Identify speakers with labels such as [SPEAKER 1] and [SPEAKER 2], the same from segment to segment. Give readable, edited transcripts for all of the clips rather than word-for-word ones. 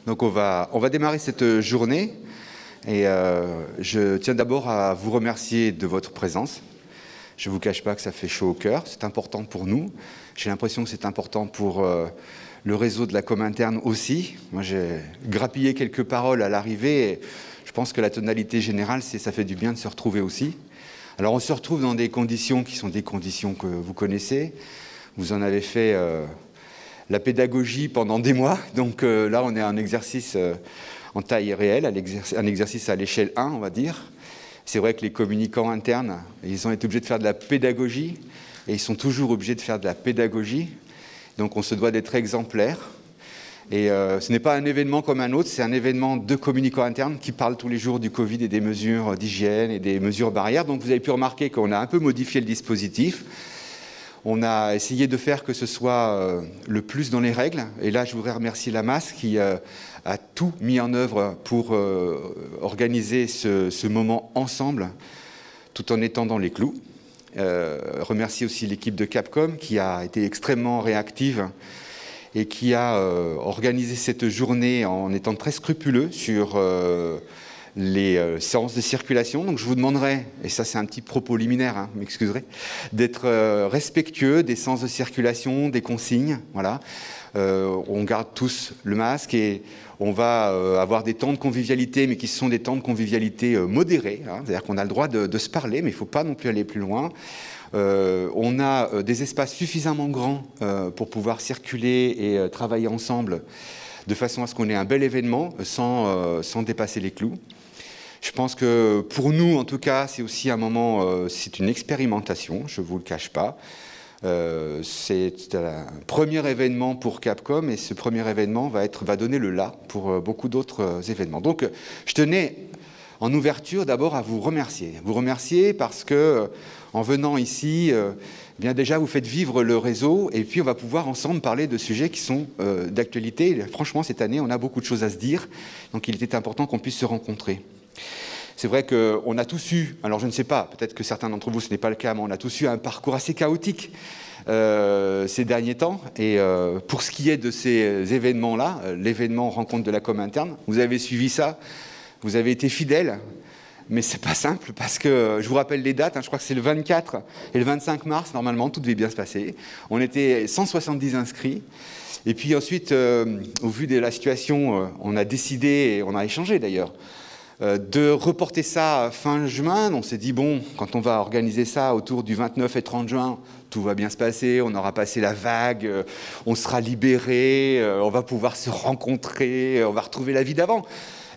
[SPEAKER 1] Donc on va démarrer cette journée et je tiens d'abord à vous remercier de votre présence. Je ne vous cache pas que ça fait chaud au cœur, c'est important pour nous. J'ai l'impression que c'est important pour le réseau de la com interne aussi. Moi j'ai grappillé quelques paroles à l'arrivée et je pense que la tonalité générale, c'est ça fait du bien de se retrouver aussi. Alors on se retrouve dans des conditions qui sont des conditions que vous connaissez. Vous en avez fait la pédagogie pendant des mois, donc là on est à un exercice en taille réelle, un exercice à l'échelle 1 on va dire. C'est vrai que les communicants internes, ils ont été obligés de faire de la pédagogie et ils sont toujours obligés de faire de la pédagogie, donc on se doit d'être exemplaires. Et ce n'est pas un événement comme un autre, c'est un événement de communicants internes qui parlent tous les jours du Covid et des mesures d'hygiène et des mesures barrières. Donc vous avez pu remarquer qu'on a un peu modifié le dispositif. On a essayé de faire que ce soit le plus dans les règles. Et là, je voudrais remercier la MAS qui a tout mis en œuvre pour organiser ce moment ensemble, tout en étant dans les clous. Remercier aussi l'équipe de Capcom qui a été extrêmement réactive et qui a organisé cette journée en étant très scrupuleux sur les séances de circulation. Donc je vous demanderai, et ça c'est un petit propos liminaire, hein, m'excuserez, d'être respectueux des séances de circulation, des consignes. Voilà. On garde tous le masque et on va avoir des temps de convivialité, mais qui sont des temps de convivialité modérés. Hein, c'est-à-dire qu'on a le droit de se parler, mais il ne faut pas non plus aller plus loin. On a des espaces suffisamment grands pour pouvoir circuler et travailler ensemble de façon à ce qu'on ait un bel événement sans dépasser les clous. Je pense que pour nous, en tout cas, c'est aussi un moment, c'est une expérimentation, je ne vous le cache pas. C'est un premier événement pour Capcom et ce premier événement va donner le là pour beaucoup d'autres événements. Donc, je tenais en ouverture d'abord à vous remercier. Vous remercier parce que en venant ici, bien déjà vous faites vivre le réseau et puis on va pouvoir ensemble parler de sujets qui sont d'actualité. Franchement, cette année, on a beaucoup de choses à se dire, donc il était important qu'on puisse se rencontrer. C'est vrai qu'on a tous eu, alors je ne sais pas, peut-être que certains d'entre vous ce n'est pas le cas, mais on a tous eu un parcours assez chaotique ces derniers temps. Et pour ce qui est de ces événements-là, l'événement rencontre de la com interne, vous avez suivi ça, vous avez été fidèles. Mais c'est pas simple parce que, je vous rappelle les dates, hein, je crois que c'est le 24 et le 25 mars, normalement, tout devait bien se passer. On était 170 inscrits. Et puis ensuite, au vu de la situation, on a décidé, et on a échangé d'ailleurs, de reporter ça fin juin. On s'est dit, bon, quand on va organiser ça autour du 29 et 30 juin, tout va bien se passer, on aura passé la vague, on sera libéré, on va pouvoir se rencontrer, on va retrouver la vie d'avant.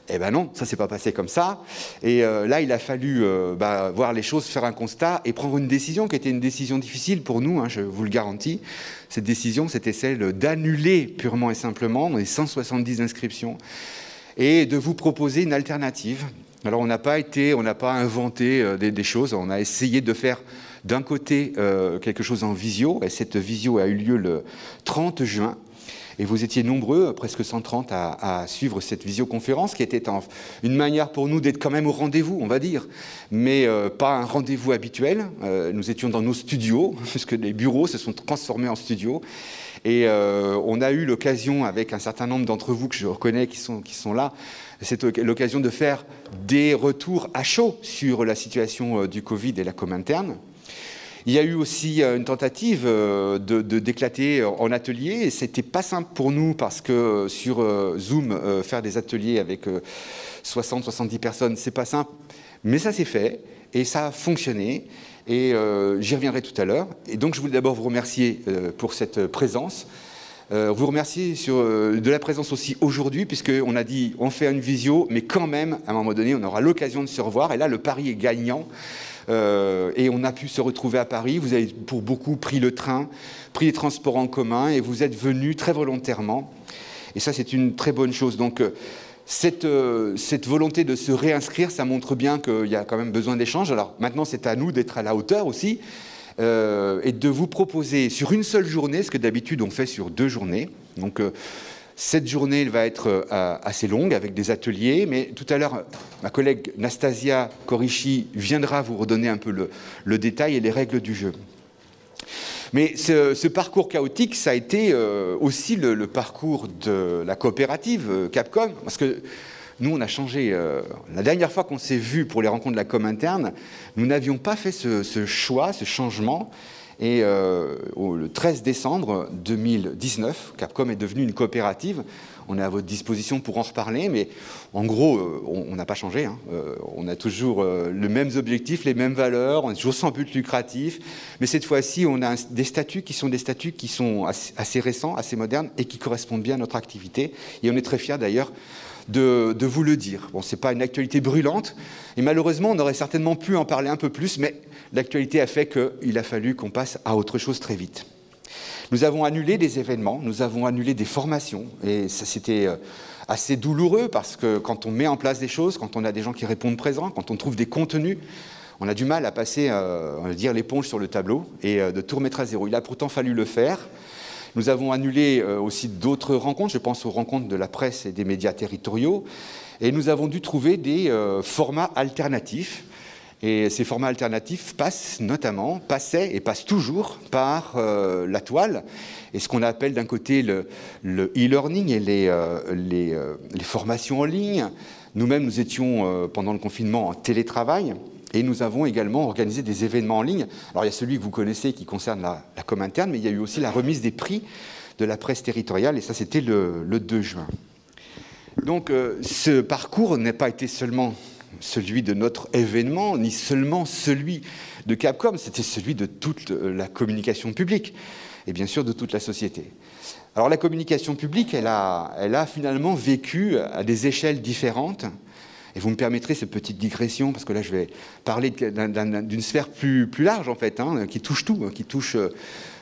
[SPEAKER 1] Eh ben non, ça ne s'est pas passé comme ça. Et là, il a fallu voir les choses, faire un constat et prendre une décision qui était une décision difficile pour nous, hein, je vous le garantis. Cette décision, c'était celle d'annuler purement et simplement les 170 inscriptions et de vous proposer une alternative. Alors, on n'a pas inventé des choses, on a essayé de faire d'un côté quelque chose en visio, et cette visio a eu lieu le 30 juin. Et vous étiez nombreux, presque 130, à suivre cette visioconférence qui était une manière pour nous d'être quand même au rendez-vous, on va dire, mais pas un rendez-vous habituel. Nous étions dans nos studios, puisque les bureaux se sont transformés en studios. Et on a eu l'occasion, avec un certain nombre d'entre vous que je reconnais qui sont là, c'est l'occasion de faire des retours à chaud sur la situation du Covid et la com interne. Il y a eu aussi une tentative d'éclater en atelier et c'était pas simple pour nous parce que sur Zoom, faire des ateliers avec 60-70 personnes, c'est pas simple, mais ça s'est fait et ça a fonctionné et j'y reviendrai tout à l'heure. Et donc je voulais d'abord vous remercier pour cette présence. Vous remercier de la présence aussi aujourd'hui, puisqu'on a dit on fait une visio, mais quand même, à un moment donné, on aura l'occasion de se revoir. Et là, le pari est gagnant. Et on a pu se retrouver à Paris. Vous avez pour beaucoup pris le train, pris les transports en commun, et vous êtes venus très volontairement. Et ça, c'est une très bonne chose. Donc, cette volonté de se réinscrire, ça montre bien qu'il y a quand même besoin d'échanges. Alors, maintenant, c'est à nous d'être à la hauteur aussi. Et de vous proposer sur une seule journée, ce que d'habitude on fait sur 2 journées. Donc cette journée elle va être assez longue avec des ateliers, mais tout à l'heure ma collègue Nastasia Korishi viendra vous redonner un peu le détail et les règles du jeu. Mais ce parcours chaotique, ça a été aussi le parcours de la coopérative Capcom, parce que nous, on a changé. La dernière fois qu'on s'est vu pour les rencontres de la com interne, nous n'avions pas fait ce choix, ce changement. Et le 13 décembre 2019, Capcom est devenue une coopérative. On est à votre disposition pour en reparler, mais en gros, on n'a pas changé. Hein. On a toujours les mêmes objectifs, les mêmes valeurs, on est toujours sans but lucratif. Mais cette fois-ci, on a des statuts qui sont assez récents, assez modernes et qui correspondent bien à notre activité. Et on est très fiers d'ailleurs de vous le dire. Bon, ce n'est pas une actualité brûlante, et malheureusement, on aurait certainement pu en parler un peu plus, mais l'actualité a fait qu'il a fallu qu'on passe à autre chose très vite. Nous avons annulé des événements, nous avons annulé des formations, et ça c'était assez douloureux, parce que quand on met en place des choses, quand on a des gens qui répondent présents, quand on trouve des contenus, on a du mal à passer, on va dire, l'éponge sur le tableau, et de tout remettre à zéro. Il a pourtant fallu le faire. Nous avons annulé aussi d'autres rencontres, je pense aux rencontres de la presse et des médias territoriaux, et nous avons dû trouver des formats alternatifs. Et ces formats alternatifs passaient et passent toujours par la toile, et ce qu'on appelle d'un côté le e-learning et les formations en ligne. Nous-mêmes, nous étions pendant le confinement en télétravail, et nous avons également organisé des événements en ligne. Alors il y a celui que vous connaissez qui concerne la com interne, mais il y a eu aussi la remise des prix de la presse territoriale, et ça c'était le 2 juin. Donc ce parcours n'a pas été seulement celui de notre événement, ni seulement celui de Capcom, c'était celui de toute la communication publique, et bien sûr de toute la société. Alors la communication publique, elle a finalement vécu à des échelles différentes, et vous me permettrez cette petite digression, parce que là je vais parler d'une sphère plus large en fait, hein, qui touche tout, qui touche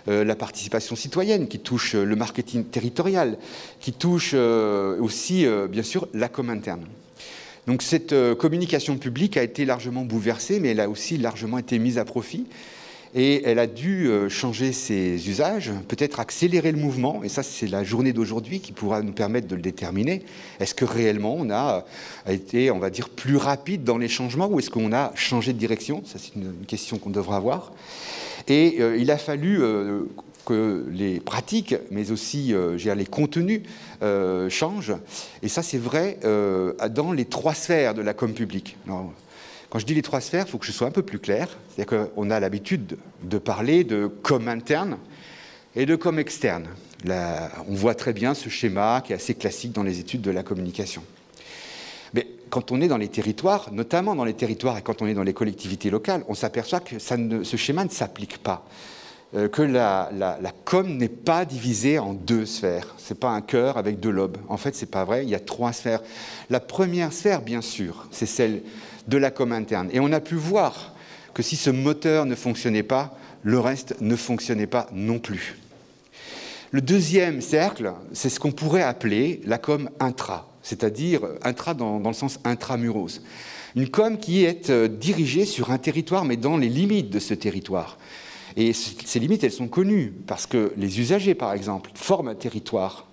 [SPEAKER 1] la participation citoyenne, qui touche le marketing territorial, qui touche aussi bien sûr la com interne. Donc cette communication publique a été largement bouleversée, mais elle a aussi largement été mise à profit. Et elle a dû changer ses usages, peut-être accélérer le mouvement, et ça c'est la journée d'aujourd'hui qui pourra nous permettre de le déterminer. Est-ce que réellement on a été, on va dire, plus rapide dans les changements, ou est-ce qu'on a changé de direction? Ça c'est une question qu'on devra avoir. Et il a fallu que les pratiques, mais aussi les contenus changent. Et ça c'est vrai dans les 3 sphères de la com publique. Alors, quand je dis les 3 sphères, il faut que je sois un peu plus clair. C'est-à-dire qu'on a l'habitude de parler de com interne et de com externe. Là, on voit très bien ce schéma qui est assez classique dans les études de la communication. Mais quand on est dans les territoires, notamment dans les territoires et quand on est dans les collectivités locales, on s'aperçoit que ce schéma ne s'applique pas. Que la com n'est pas divisée en 2 sphères. Ce n'est pas un cœur avec 2 lobes. En fait, ce n'est pas vrai, il y a 3 sphères. La première sphère, bien sûr, c'est celle de la com interne. Et on a pu voir que si ce moteur ne fonctionnait pas, le reste ne fonctionnait pas non plus. Le deuxième cercle, c'est ce qu'on pourrait appeler la com intra, c'est-à-dire intra dans le sens intramuros. Une com qui est dirigée sur un territoire, mais dans les limites de ce territoire. Et ces limites, elles sont connues, parce que les usagers, par exemple, forment un territoire.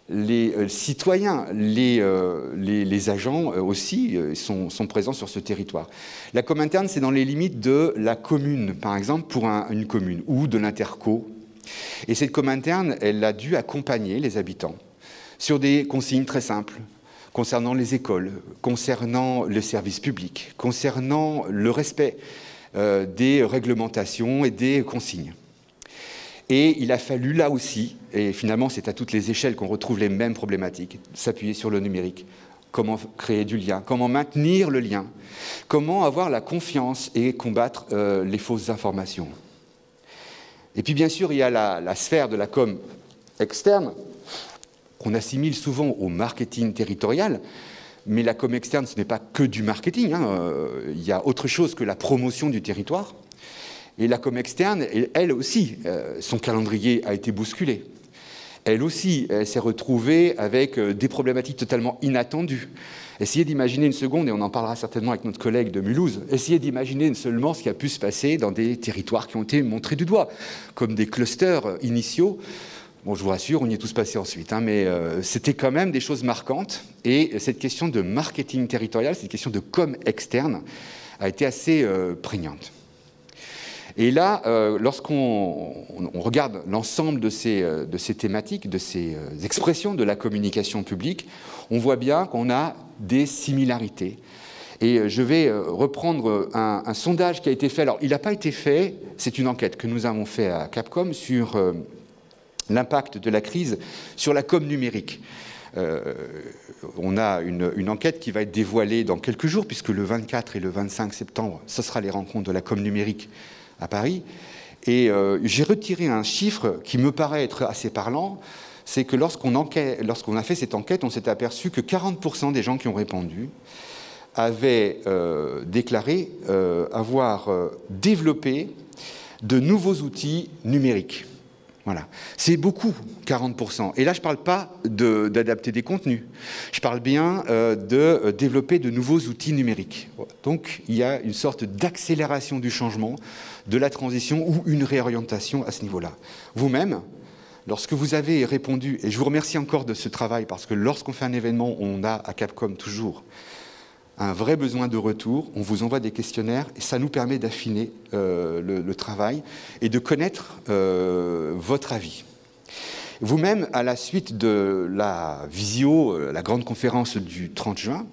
[SPEAKER 1] Les citoyens, les agents aussi sont présents sur ce territoire. La com interne, c'est dans les limites de la commune, par exemple, pour une commune, ou de l'interco. Et cette com interne, elle a dû accompagner les habitants sur des consignes très simples, concernant les écoles, concernant le service public, concernant le respect des réglementations et des consignes. Et il a fallu là aussi, et finalement c'est à toutes les échelles qu'on retrouve les mêmes problématiques, s'appuyer sur le numérique. Comment créer du lien, comment maintenir le lien, comment avoir la confiance et combattre les fausses informations. Et puis bien sûr, il y a la sphère de la com externe, qu'on assimile souvent au marketing territorial, mais la com externe, ce n'est pas que du marketing, il y a autre chose que la promotion du territoire. Et la com externe, elle aussi, son calendrier a été bousculé. Elle aussi, elle s'est retrouvée avec des problématiques totalement inattendues. Essayez d'imaginer une seconde, et on en parlera certainement avec notre collègue de Mulhouse, essayez d'imaginer seulement ce qui a pu se passer dans des territoires qui ont été montrés du doigt, comme des clusters initiaux. Bon, je vous rassure, on y est tous passés ensuite, mais c'était quand même des choses marquantes. Et cette question de marketing territorial, cette question de com externe, a été assez prégnante. Et là, lorsqu'on regarde l'ensemble de ces thématiques, de ces expressions de la communication publique, on voit bien qu'on a des similarités. Et je vais reprendre un sondage qui a été fait. Alors, il n'a pas été fait, c'est une enquête que nous avons faite à Capcom sur l'impact de la crise sur la com numérique. On a une enquête qui va être dévoilée dans quelques jours, puisque le 24 et le 25 septembre, ce sera les rencontres de la com numérique à Paris. Et j'ai retiré un chiffre qui me paraît être assez parlant, c'est que lorsqu'on a fait cette enquête, on s'est aperçu que 40% des gens qui ont répondu avaient déclaré avoir développé de nouveaux outils numériques. Voilà. C'est beaucoup, 40%. Et là, je ne parle pas d'adapter des contenus. Je parle bien de développer de nouveaux outils numériques. Donc, il y a une sorte d'accélération du changement, de la transition ou une réorientation à ce niveau-là. Vous-même, lorsque vous avez répondu, et je vous remercie encore de ce travail, parce que lorsqu'on fait un événement, on a à Capcom toujours un vrai besoin de retour, on vous envoie des questionnaires et ça nous permet d'affiner le travail et de connaître votre avis. Vous-même, à la suite de la visio, la grande conférence du 30 juin,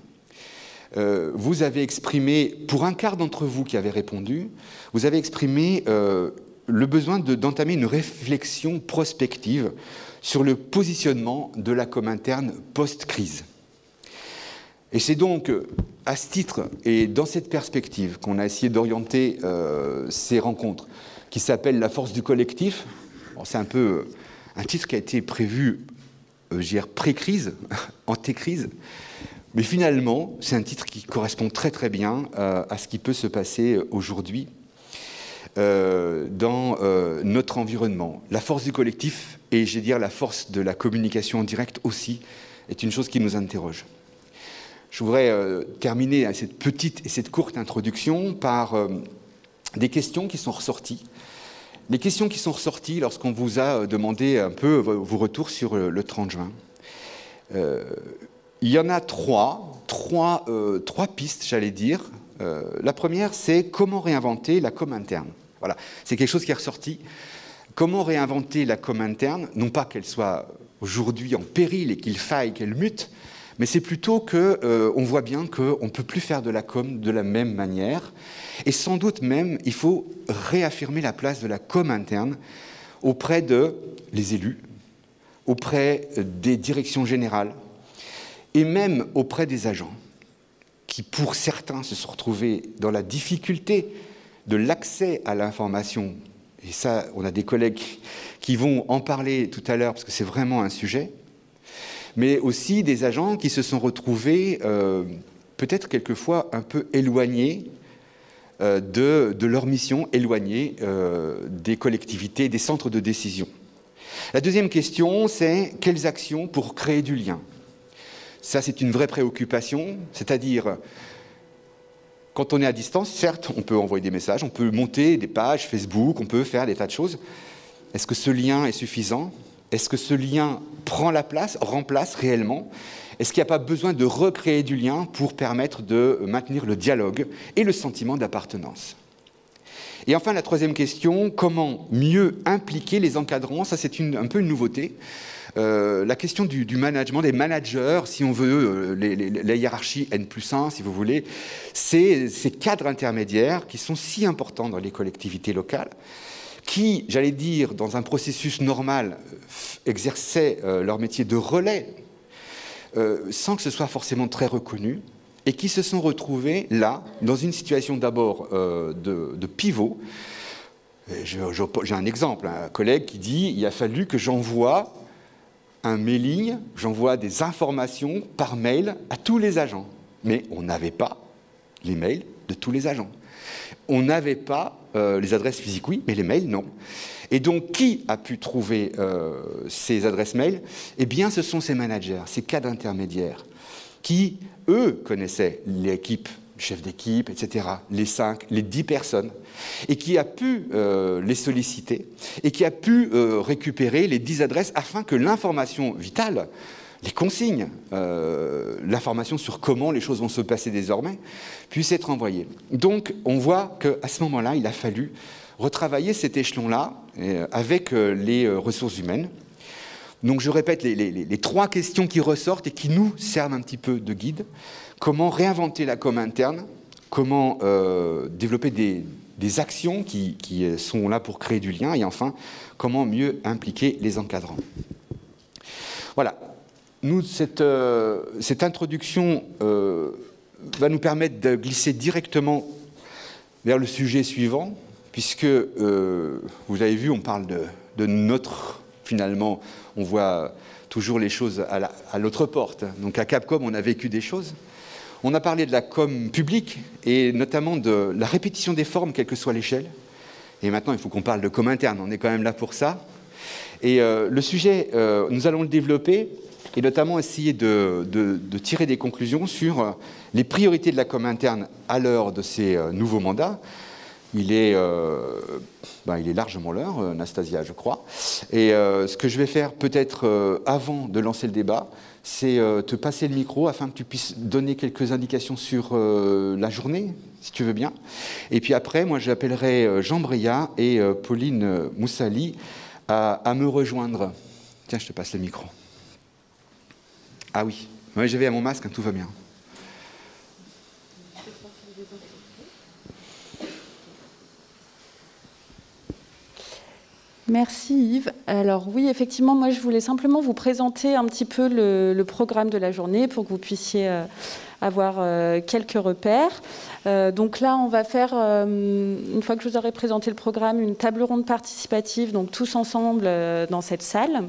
[SPEAKER 1] vous avez exprimé, pour un quart d'entre vous qui avez répondu, vous avez exprimé le besoin d'entamer une réflexion prospective sur le positionnement de la com interne post-crise. Et c'est donc à ce titre et dans cette perspective qu'on a essayé d'orienter ces rencontres, qui s'appellent La force du collectif. Bon, c'est un peu un titre qui a été prévu, pré-crise, anté-crise, mais finalement, c'est un titre qui correspond très très bien à ce qui peut se passer aujourd'hui dans notre environnement. La force du collectif, et je vais dire la force de la communication en direct aussi, est une chose qui nous interroge. Je voudrais terminer cette petite et cette courte introduction par des questions qui sont ressorties. Les questions qui sont ressorties lorsqu'on vous a demandé un peu vos retours sur le 30 juin. Il y en a trois pistes, j'allais dire. La première, c'est comment réinventer la com interne. Voilà, c'est quelque chose qui est ressorti. Comment réinventer la com interne, non pas qu'elle soit aujourd'hui en péril et qu'il faille qu'elle mute, mais c'est plutôt qu'on voit bien qu'on ne peut plus faire de la com de la même manière. Et sans doute même, il faut réaffirmer la place de la com interne auprès des élus, auprès des directions générales, et même auprès des agents, qui pour certains se sont retrouvés dans la difficulté de l'accès à l'information. Et ça, on a des collègues qui vont en parler tout à l'heure, parce que c'est vraiment un sujet. Mais aussi des agents qui se sont retrouvés peut-être quelquefois un peu éloignés de leur mission, éloignés des collectivités, des centres de décision. La deuxième question, c'est quelles actions pour créer du lien? Ça, c'est une vraie préoccupation, c'est-à-dire, quand on est à distance, certes, on peut envoyer des messages, on peut monter des pages Facebook, on peut faire des tas de choses. Est-ce que ce lien est suffisant? Est-ce que ce lien prend la place, remplace réellement? Est-ce qu'il n'y a pas besoin de recréer du lien pour permettre de maintenir le dialogue et le sentiment d'appartenance? Et enfin, la troisième question, comment mieux impliquer les encadrants? Ça, c'est un peu une nouveauté. La question du management, des managers, si on veut, la hiérarchie N+1, si vous voulez, c'est ces cadres intermédiaires qui sont si importants dans les collectivités locales, qui, j'allais dire, dans un processus normal, exerçaient leur métier de relais, sans que ce soit forcément très reconnu, et qui se sont retrouvés là, dans une situation d'abord de pivot. J'ai un exemple, un collègue qui dit « il a fallu que j'envoie un mailing, j'envoie des informations par mail à tous les agents ». Mais on n'avait pas les mails de tous les agents. On n'avait pas les adresses physiques, oui, mais les mails, non. Et donc, qui a pu trouver ces adresses mail? Eh bien, ce sont ces managers, ces cadres intermédiaires, qui, eux, connaissaient l'équipe, le chef d'équipe, etc., les 5, les 10 personnes, et qui a pu les solliciter, et qui a pu récupérer les 10 adresses afin que l'information vitale, les consignes, l'information sur comment les choses vont se passer désormais, puisse être envoyée. Donc, on voit qu'à ce moment-là, il a fallu retravailler cet échelon-là avec les ressources humaines. Donc je répète les 3 questions qui ressortent et qui nous servent un petit peu de guide. Comment réinventer la com interne? Comment développer des actions qui sont là pour créer du lien? Et enfin, comment mieux impliquer les encadrants? Voilà. Nous, cette introduction va nous permettre de glisser directement vers le sujet suivant, puisque, vous avez vu, on parle de notre, finalement, on voit toujours les choses à l'autre porte. Donc à Capcom, on a vécu des choses. On a parlé de la com publique, et notamment de la répétition des formes, quelle que soit l'échelle. Et maintenant, il faut qu'on parle de com interne, on est quand même là pour ça. Et le sujet, nous allons le développer, et notamment essayer de tirer des conclusions sur les priorités de la com interne à l'heure de ces nouveaux mandats. Il est largement l'heure, Nastasia, je crois. Et ce que je vais faire, peut-être avant de lancer le débat, c'est te passer le micro afin que tu puisses donner quelques indications sur la journée, si tu veux bien. Et puis après, moi, j'appellerai Jean Breillat et Pauline Moussali à me rejoindre. Tiens, je te passe le micro. Ah oui, j'avais à mon masque, hein, tout va bien.
[SPEAKER 2] Merci Yves. Alors oui, effectivement, moi je voulais simplement vous présenter un petit peu le programme de la journée pour que vous puissiez avoir quelques repères. Donc là, on va faire, une fois que je vous aurai présenté le programme, une table ronde participative, donc tous ensemble dans cette salle.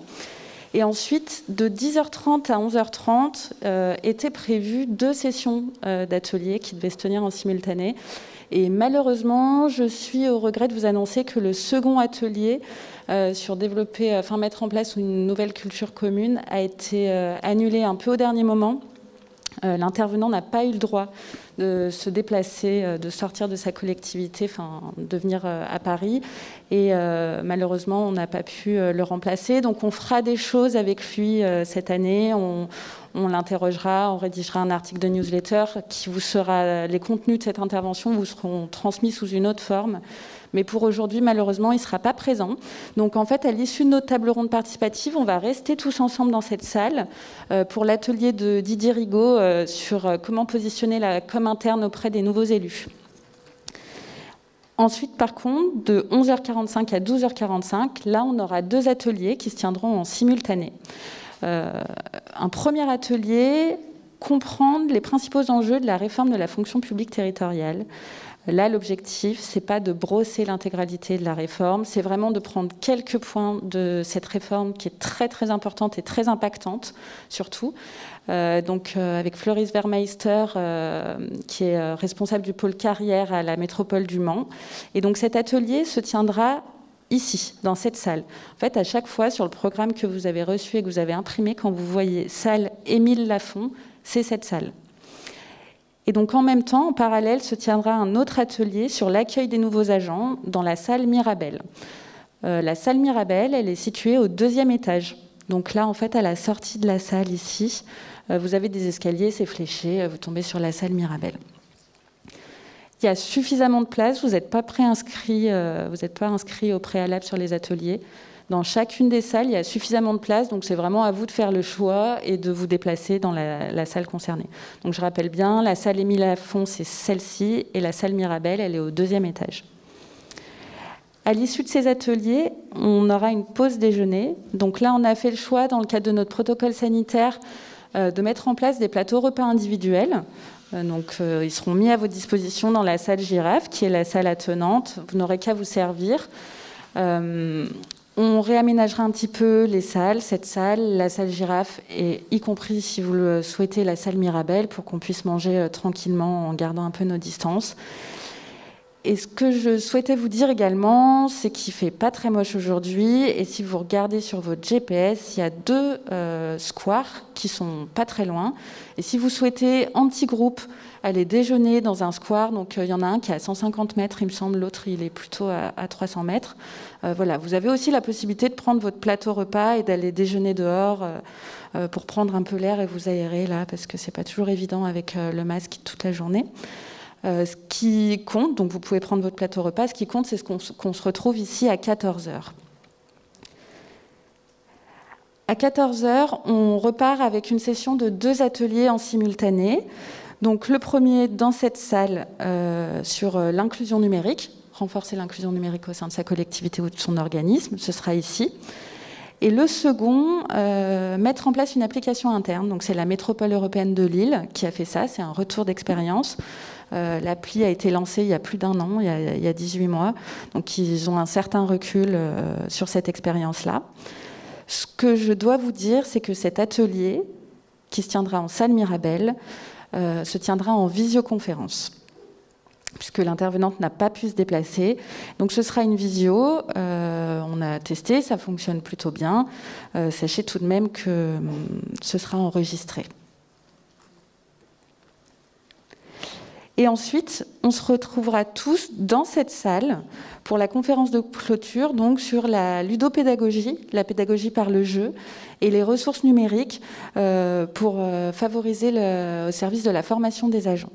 [SPEAKER 2] Et ensuite, de 10h30 à 11h30, étaient prévues 2 sessions d'ateliers qui devaient se tenir en simultané. Et malheureusement, je suis au regret de vous annoncer que le second atelier sur mettre en place une nouvelle culture commune a été annulé un peu au dernier moment. L'intervenant n'a pas eu le droit de se déplacer, de sortir de sa collectivité, de venir à Paris. Et malheureusement, on n'a pas pu le remplacer. Donc on fera des choses avec lui cette année. On l'interrogera, on rédigera un article de newsletter qui vous sera... Les contenus de cette intervention vous seront transmis sous une autre forme. Mais pour aujourd'hui, malheureusement, il ne sera pas présent. Donc, en fait, à l'issue de notre table ronde participative, on va rester tous ensemble dans cette salle pour l'atelier de Didier Rigaud sur comment positionner la com interne auprès des nouveaux élus. Ensuite, par contre, de 11h45 à 12h45, là, on aura 2 ateliers qui se tiendront en simultané. Un premier atelier, comprendre les principaux enjeux de la réforme de la fonction publique territoriale. Là, l'objectif, ce n'est pas de brosser l'intégralité de la réforme, c'est vraiment de prendre quelques points de cette réforme qui est très, très importante et très impactante, surtout. Avec Floris Vermeister, qui est responsable du pôle carrière à la métropole du Mans. Et donc, cet atelier se tiendra ici, dans cette salle. En fait, à chaque fois, sur le programme que vous avez reçu et que vous avez imprimé, quand vous voyez salle Émile Lafont, c'est cette salle. Et donc, en même temps, en parallèle, se tiendra un autre atelier sur l'accueil des nouveaux agents dans la salle Mirabel. La salle Mirabel, elle est située au 2e étage. Donc là, en fait, à la sortie de la salle, ici, vous avez des escaliers, c'est fléché, vous tombez sur la salle Mirabel. Il y a suffisamment de place, vous n'êtes pas préinscrit, vous n'êtes pas inscrit au préalable sur les ateliers. Dans chacune des salles, il y a suffisamment de place, donc c'est vraiment à vous de faire le choix et de vous déplacer dans la salle concernée. Donc je rappelle bien, la salle Émile Lafont, c'est celle-ci, et la salle Mirabel, elle est au 2e étage. À l'issue de ces ateliers, on aura une pause déjeuner. Donc là, on a fait le choix, dans le cadre de notre protocole sanitaire, de mettre en place des plateaux repas individuels. Ils seront mis à votre disposition dans la salle Girafe, qui est la salle attenante. Vous n'aurez qu'à vous servir. On réaménagera un petit peu les salles, cette salle, la salle Girafe, et y compris, si vous le souhaitez, la salle Mirabel, pour qu'on puisse manger tranquillement en gardant un peu nos distances. Et ce que je souhaitais vous dire également, c'est qu'il ne fait pas très moche aujourd'hui. Et si vous regardez sur votre GPS, il y a 2 squares qui ne sont pas très loin. Et si vous souhaitez, en petit groupe, aller déjeuner dans un square, donc il y en a un qui est à 150 mètres, il me semble, l'autre il est plutôt à 300 mètres. Voilà, vous avez aussi la possibilité de prendre votre plateau repas et d'aller déjeuner dehors pour prendre un peu l'air et vous aérer là, parce que c'est pas toujours évident avec le masque toute la journée. Ce qui compte, donc vous pouvez prendre votre plateau repas, ce qui compte, c'est qu'on se retrouve ici à 14h. À 14h, on repart avec une session de 2 ateliers en simultané. Donc le premier dans cette salle sur l'inclusion numérique, renforcer l'inclusion numérique au sein de sa collectivité ou de son organisme, ce sera ici. Et le second, mettre en place une application interne. Donc c'est la métropole européenne de Lille qui a fait ça, c'est un retour d'expérience. L'appli a été lancée il y a plus d'1 an, il y a 18 mois. Donc ils ont un certain recul sur cette expérience-là. Ce que je dois vous dire, c'est que cet atelier, qui se tiendra en salle Mirabel, se tiendra en visioconférence, puisque l'intervenante n'a pas pu se déplacer. Donc ce sera une visio, on a testé, ça fonctionne plutôt bien. Sachez tout de même que ce sera enregistré. Et ensuite, on se retrouvera tous dans cette salle pour la conférence de clôture, donc sur la ludopédagogie, la pédagogie par le jeu, et les ressources numériques pour favoriser au service de la formation des agents.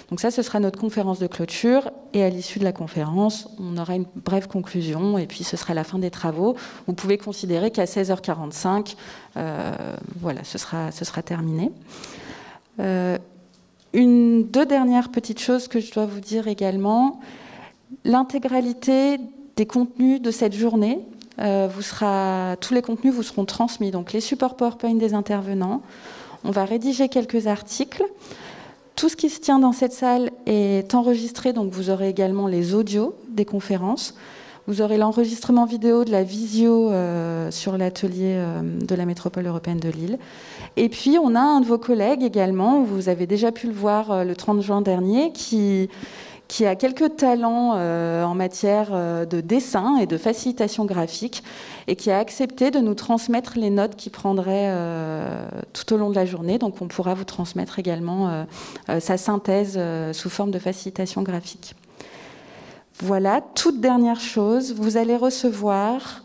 [SPEAKER 2] Donc ça, ce sera notre conférence de clôture, et à l'issue de la conférence, on aura une brève conclusion, et puis ce sera la fin des travaux. Vous pouvez considérer qu'à 16h45, voilà, ce sera terminé. Deux dernières petites choses que je dois vous dire également. L'intégralité des contenus de cette journée, tous les contenus vous seront transmis. Donc les supports PowerPoint des intervenants. On va rédiger quelques articles. Tout ce qui se tient dans cette salle est enregistré, donc vous aurez également les audios des conférences. Vous aurez l'enregistrement vidéo de la visio sur l'atelier de la métropole européenne de Lille. Et puis, on a un de vos collègues également, vous avez déjà pu le voir le 30 juin dernier, qui a quelques talents en matière de dessin et de facilitation graphique, et qui a accepté de nous transmettre les notes qu'il prendrait tout au long de la journée. Donc, on pourra vous transmettre également sa synthèse sous forme de facilitation graphique. Voilà, toute dernière chose, vous allez recevoir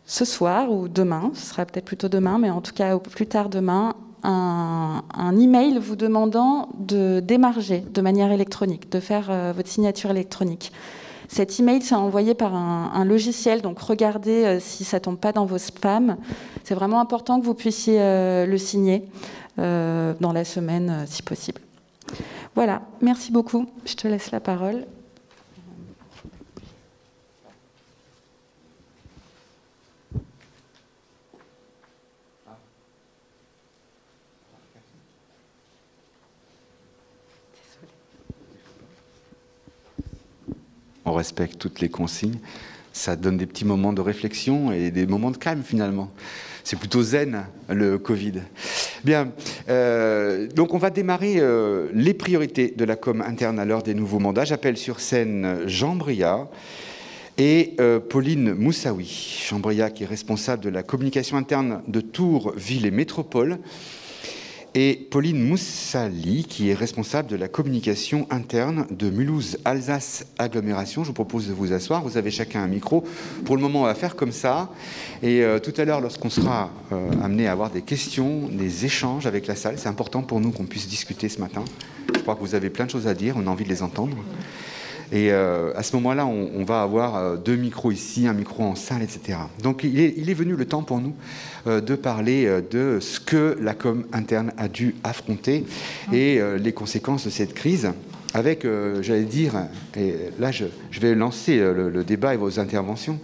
[SPEAKER 2] ce soir ou demain, ce sera peut-être plutôt demain, mais en tout cas au plus tard demain, un email vous demandant de démarger de manière électronique, de faire votre signature électronique. Cet email, c'est envoyé par un logiciel, donc regardez si ça ne tombe pas dans vos spams. C'est vraiment important que vous puissiez le signer dans la semaine, si possible. Voilà, merci beaucoup. Je te laisse la parole.
[SPEAKER 1] On respecte toutes les consignes. Ça donne des petits moments de réflexion et des moments de calme, finalement. C'est plutôt zen, le Covid. Bien, donc on va démarrer les priorités de la com interne à l'heure des nouveaux mandats. J'appelle sur scène Jean Bria et Pauline Moussaoui. Jean Bria qui est responsable de la communication interne de Tours, Ville et Métropole. Et Pauline Moussali, qui est responsable de la communication interne de Mulhouse Alsace Agglomération. Je vous propose de vous asseoir. Vous avez chacun un micro. Pour le moment, on va faire comme ça. Et tout à l'heure, lorsqu'on sera amené à avoir des questions, des échanges avec la salle, c'est important pour nous qu'on puisse discuter ce matin. Je crois que vous avez plein de choses à dire. On a envie de les entendre. Et à ce moment-là, on va avoir 2 micros ici, un micro en salle, etc. Donc il est venu le temps pour nous de parler de ce que la com interne a dû affronter et les conséquences de cette crise. Avec, j'allais dire, et là je vais lancer le débat et vos interventions,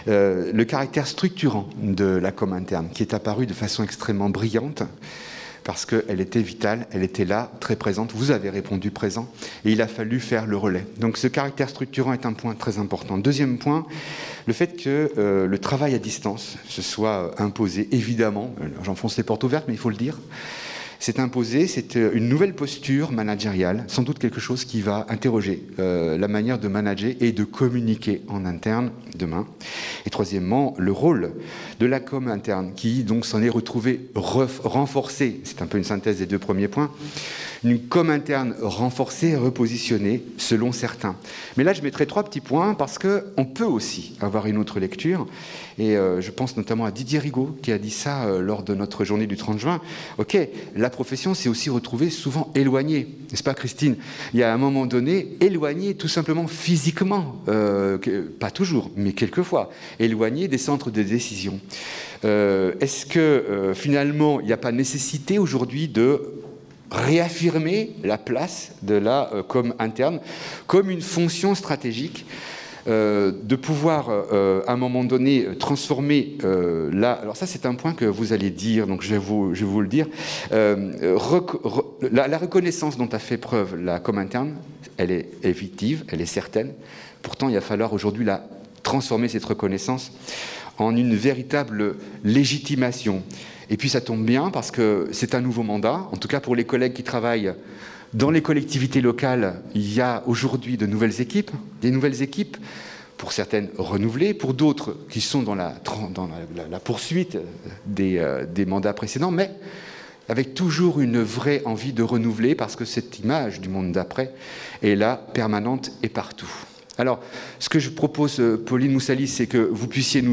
[SPEAKER 1] le caractère structurant de la com interne qui est apparu de façon extrêmement brillante, parce qu'elle était vitale, elle était là, très présente, vous avez répondu présent, et il a fallu faire le relais. Donc ce caractère structurant est un point très important. Deuxième point, le fait que le travail à distance se soit imposé, évidemment, j'enfonce les portes ouvertes, mais il faut le dire, c'est imposé, c'est une nouvelle posture managériale, sans doute quelque chose qui va interroger la manière de manager et de communiquer en interne demain. Et troisièmement, le rôle de la com interne qui donc s'en est retrouvé renforcé, c'est un peu une synthèse des 2 premiers points, une com interne renforcée, repositionnée selon certains. Mais là, je mettrai 3 petits points parce qu'on peut aussi avoir une autre lecture. Et je pense notamment à Didier Rigaud qui a dit ça lors de notre journée du 30 juin. Ok, la profession s'est aussi retrouvée souvent éloignée, n'est-ce pas Christine? Il y a un moment donné, éloignée tout simplement physiquement, pas toujours, mais quelquefois, éloignée des centres de décision. Est-ce que finalement, il n'y a pas nécessité aujourd'hui de réaffirmer la place de la com interne comme une fonction stratégique, de pouvoir à un moment donné transformer alors ça c'est un point que vous allez dire, donc je vais vous le dire, la reconnaissance dont a fait preuve la com interne, elle est effective, elle est certaine, pourtant il va falloir aujourd'hui transformer cette reconnaissance en une véritable légitimation. Et puis ça tombe bien parce que c'est un nouveau mandat, en tout cas pour les collègues qui travaillent dans les collectivités locales, il y a aujourd'hui de nouvelles équipes, des nouvelles équipes, pour certaines renouvelées, pour d'autres qui sont dans la poursuite des mandats précédents, mais avec toujours une vraie envie de renouveler parce que cette image du monde d'après est là, permanente et partout. Alors, ce que je propose, Pauline Moussalis, c'est que vous puissiez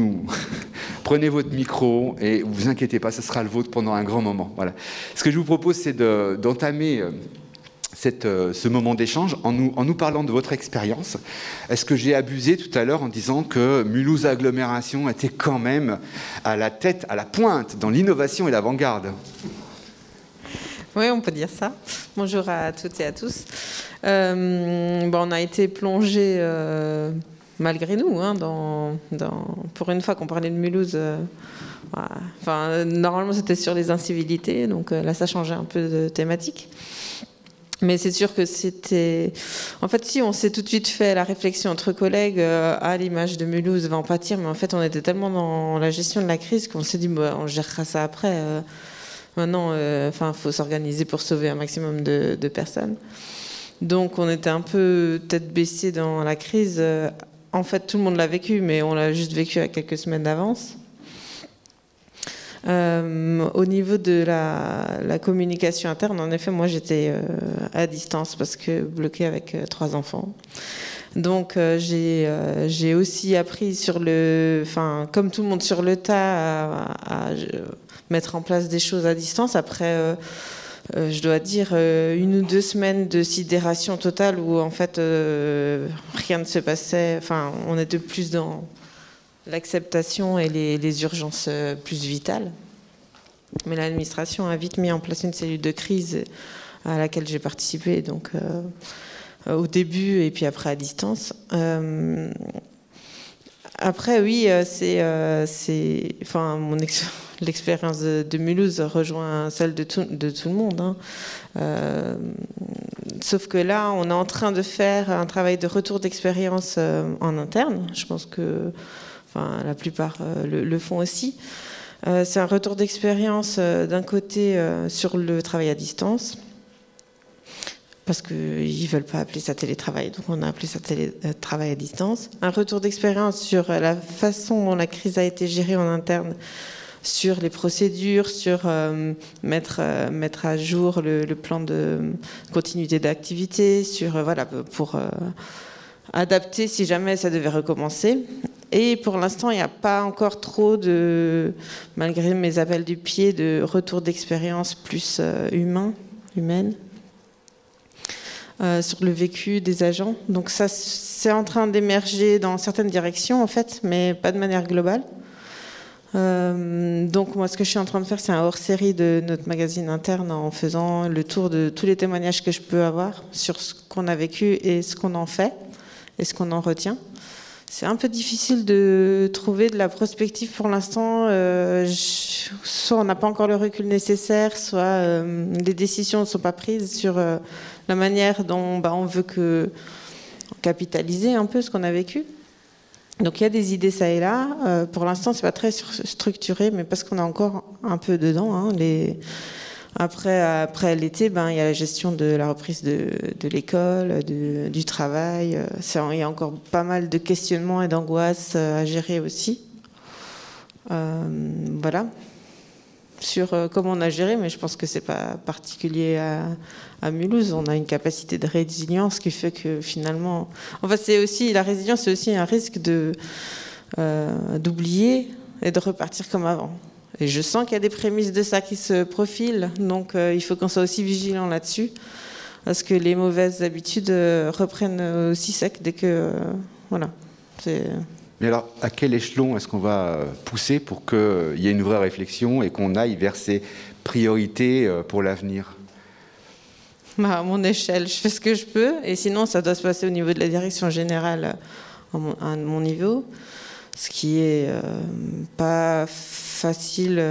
[SPEAKER 1] prenez votre micro et vous inquiétez pas, ce sera le vôtre pendant un grand moment. Voilà. Ce que je vous propose, c'est d'entamer ce moment d'échange en nous parlant de votre expérience. Est-ce que j'ai abusé tout à l'heure en disant que Mulhouse Agglomération était quand même à la tête, à la pointe dans l'innovation et l'avant-garde?
[SPEAKER 3] Oui, on peut dire ça. Bonjour à toutes et à tous. On a été plongé, malgré nous, hein, pour une fois qu'on parlait de Mulhouse. Normalement, c'était sur les incivilités, donc là, ça changeait un peu de thématique. Mais c'est sûr que c'était... En fait, si, on s'est tout de suite fait la réflexion entre collègues, l'image de Mulhouse va en pâtir, mais en fait, on était tellement dans la gestion de la crise qu'on s'est dit, on gérera ça après. Maintenant, faut s'organiser pour sauver un maximum de personnes. Donc, on était un peu tête baissée dans la crise. En fait, tout le monde l'a vécu, mais on l'a juste vécu à quelques semaines d'avance. Au niveau de la communication interne, en effet, moi, j'étais à distance parce que bloquée avec 3 enfants. Donc, j'ai aussi appris comme tout le monde sur le tas, à mettre en place des choses à distance. Après, je dois dire, 1 ou 2 semaines de sidération totale où, en fait, rien ne se passait. Enfin, on était plus dans l'acceptation et les urgences plus vitales. Mais l'administration a vite mis en place une cellule de crise à laquelle j'ai participé, donc au début et puis après à distance. Après, oui, l'expérience de Mulhouse rejoint celle de tout le monde. Hein. Sauf que là, on est en train de faire un travail de retour d'expérience en interne. Je pense que la plupart le font aussi. C'est un retour d'expérience d'un côté sur le travail à distance, parce qu'ils ne veulent pas appeler ça télétravail, donc on a appelé ça télétravail à distance. Un retour d'expérience sur la façon dont la crise a été gérée en interne, sur les procédures, sur mettre à jour le plan de continuité d'activité, pour adapter si jamais ça devait recommencer. Et pour l'instant, il n'y a pas encore trop malgré mes appels du pied, de retour d'expérience plus humaine. Sur le vécu des agents. Donc ça, c'est en train d'émerger dans certaines directions, en fait, mais pas de manière globale. Donc moi, ce que je suis en train de faire, c'est un hors-série de notre magazine interne en faisant le tour de tous les témoignages que je peux avoir sur ce qu'on a vécu et ce qu'on en fait et ce qu'on en retient. C'est un peu difficile de trouver de la prospective pour l'instant. Soit on n'a pas encore le recul nécessaire, soit les décisions ne sont pas prises sur la manière dont on veut capitaliser un peu ce qu'on a vécu. Donc il y a des idées ça et là. Pour l'instant, c'est pas très structuré, mais parce qu'on est encore un peu dedans. Hein, Après l'été, il y a la gestion de la reprise de l'école, du travail. Il y a encore pas mal de questionnements et d'angoisses à gérer aussi. Voilà. Sur comment on a géré, mais je pense que c'est pas particulier à Mulhouse. On a une capacité de résilience qui fait que finalement... la résilience, c'est aussi un risque d'oublier et de repartir comme avant. Et je sens qu'il y a des prémices de ça qui se profilent. Donc il faut qu'on soit aussi vigilant là-dessus. Parce que les mauvaises habitudes reprennent aussi sec dès que... voilà.
[SPEAKER 1] Mais alors, à quel échelon est-ce qu'on va pousser pour qu'il y ait une vraie réflexion et qu'on aille vers ces priorités pour l'avenir ?
[SPEAKER 3] À mon échelle, je fais ce que je peux. Et sinon, ça doit se passer au niveau de la direction générale, à mon niveau. Ce qui est pas facile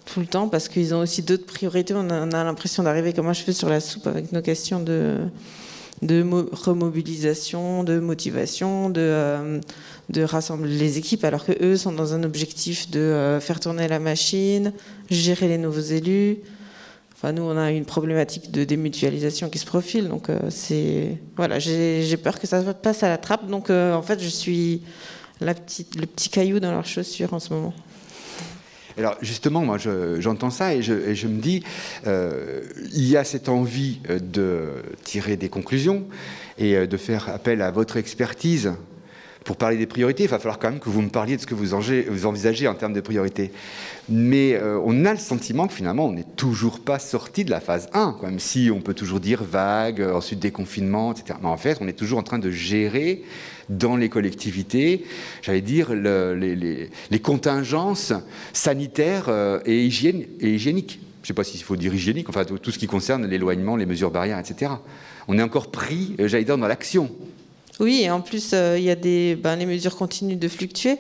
[SPEAKER 3] tout le temps, parce qu'ils ont aussi d'autres priorités. On a l'impression d'arriver comme un cheveu sur la soupe avec nos questions de remobilisation, de motivation, de rassembler les équipes, alors qu'eux sont dans un objectif de faire tourner la machine, gérer les nouveaux élus. Enfin, nous, on a une problématique de démutualisation qui se profile, donc voilà, j'ai peur que ça passe à la trappe. Donc, en fait, je suis le petit caillou dans leurs chaussures en ce moment.
[SPEAKER 1] Alors justement, moi j'entends ça et je me dis, il y a cette envie de tirer des conclusions et de faire appel à votre expertise pour parler des priorités. Il va falloir quand même que vous me parliez de ce que vous envisagez en termes de priorités. Mais on a le sentiment que finalement on n'est toujours pas sorti de la phase 1, même si on peut toujours dire vague, ensuite déconfinement, etc. Mais en fait, on est toujours en train de gérer dans les collectivités, j'allais dire, les contingences sanitaires et hygiéniques. Je ne sais pas s'il faut dire hygiénique, enfin tout ce qui concerne l'éloignement, les mesures barrières, etc. On est encore pris, j'allais dire, dans l'action.
[SPEAKER 3] Oui, et en plus, il y a les mesures continuent de fluctuer.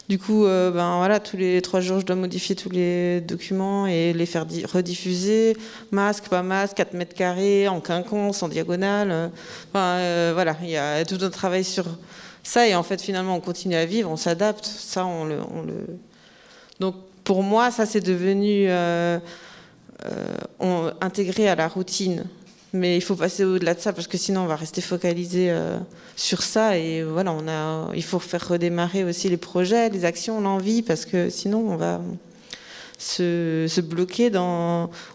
[SPEAKER 3] Du coup, voilà, tous les 3 jours, je dois modifier tous les documents et les faire rediffuser. Masque, pas masque, 4 mètres carrés, en quinconce, en diagonale. Voilà, il y a tout un travail sur ça. Et en fait, finalement, on continue à vivre, on s'adapte. Ça, Donc, pour moi, ça, c'est devenu intégré à la routine. Mais il faut passer au-delà de ça, parce que sinon on va rester focalisé sur ça. Et voilà, il faut faire redémarrer aussi les projets, les actions, l'envie, parce que sinon on va se bloquer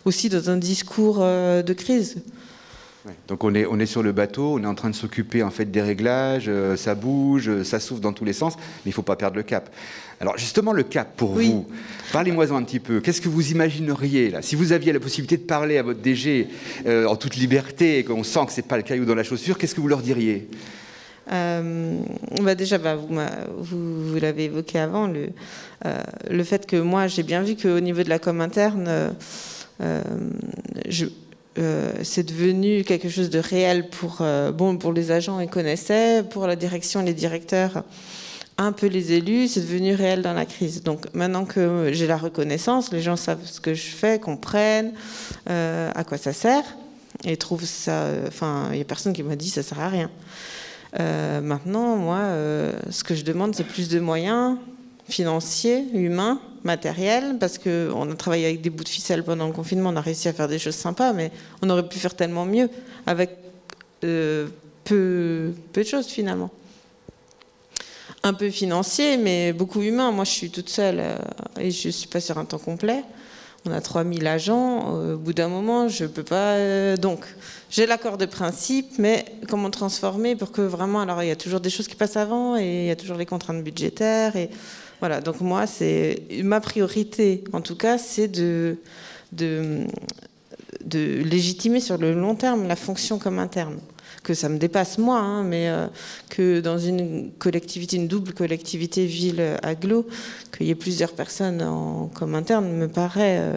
[SPEAKER 3] aussi dans un discours de crise.
[SPEAKER 1] Ouais, donc on est sur le bateau, on est en train de s'occuper en fait des réglages, ça bouge, ça souffle dans tous les sens, mais il ne faut pas perdre le cap. Alors justement le cap pour vous, parlez-moi-en un petit peu. Qu'est-ce que vous imagineriez là, si vous aviez la possibilité de parler à votre DG en toute liberté et qu'on sent que c'est pas le caillou dans la chaussure, qu'est-ce que vous leur diriez ?
[SPEAKER 3] Déjà, vous l'avez évoqué avant, le fait que moi j'ai bien vu qu'au niveau de la com interne, c'est devenu quelque chose de réel pour les agents, ils connaissaient, pour la direction, les directeurs, un peu les élus, c'est devenu réel dans la crise. Donc maintenant que j'ai la reconnaissance, les gens savent ce que je fais, comprennent à quoi ça sert, et trouvent ça... Enfin, il n'y a personne qui m'a dit ça sert à rien. Maintenant, moi, ce que je demande, c'est plus de moyens financiers, humains, matériels, parce qu'on a travaillé avec des bouts de ficelle pendant le confinement, on a réussi à faire des choses sympas, mais on aurait pu faire tellement mieux avec peu de choses finalement. Un peu financier, mais beaucoup humain. Moi, je suis toute seule et je ne suis pas sur un temps complet. On a 3000 agents. Au bout d'un moment, je ne peux pas... donc, j'ai l'accord de principe, mais comment transformer pour que vraiment... Alors, il y a toujours des choses qui passent avant et il y a toujours les contraintes budgétaires. Et voilà, donc moi, c'est ma priorité, en tout cas, c'est de légitimer sur le long terme la fonction comme interne. Que ça me dépasse moi, hein, mais que dans une collectivité, une double collectivité ville-agglo, qu'il y ait plusieurs personnes comme interne me paraît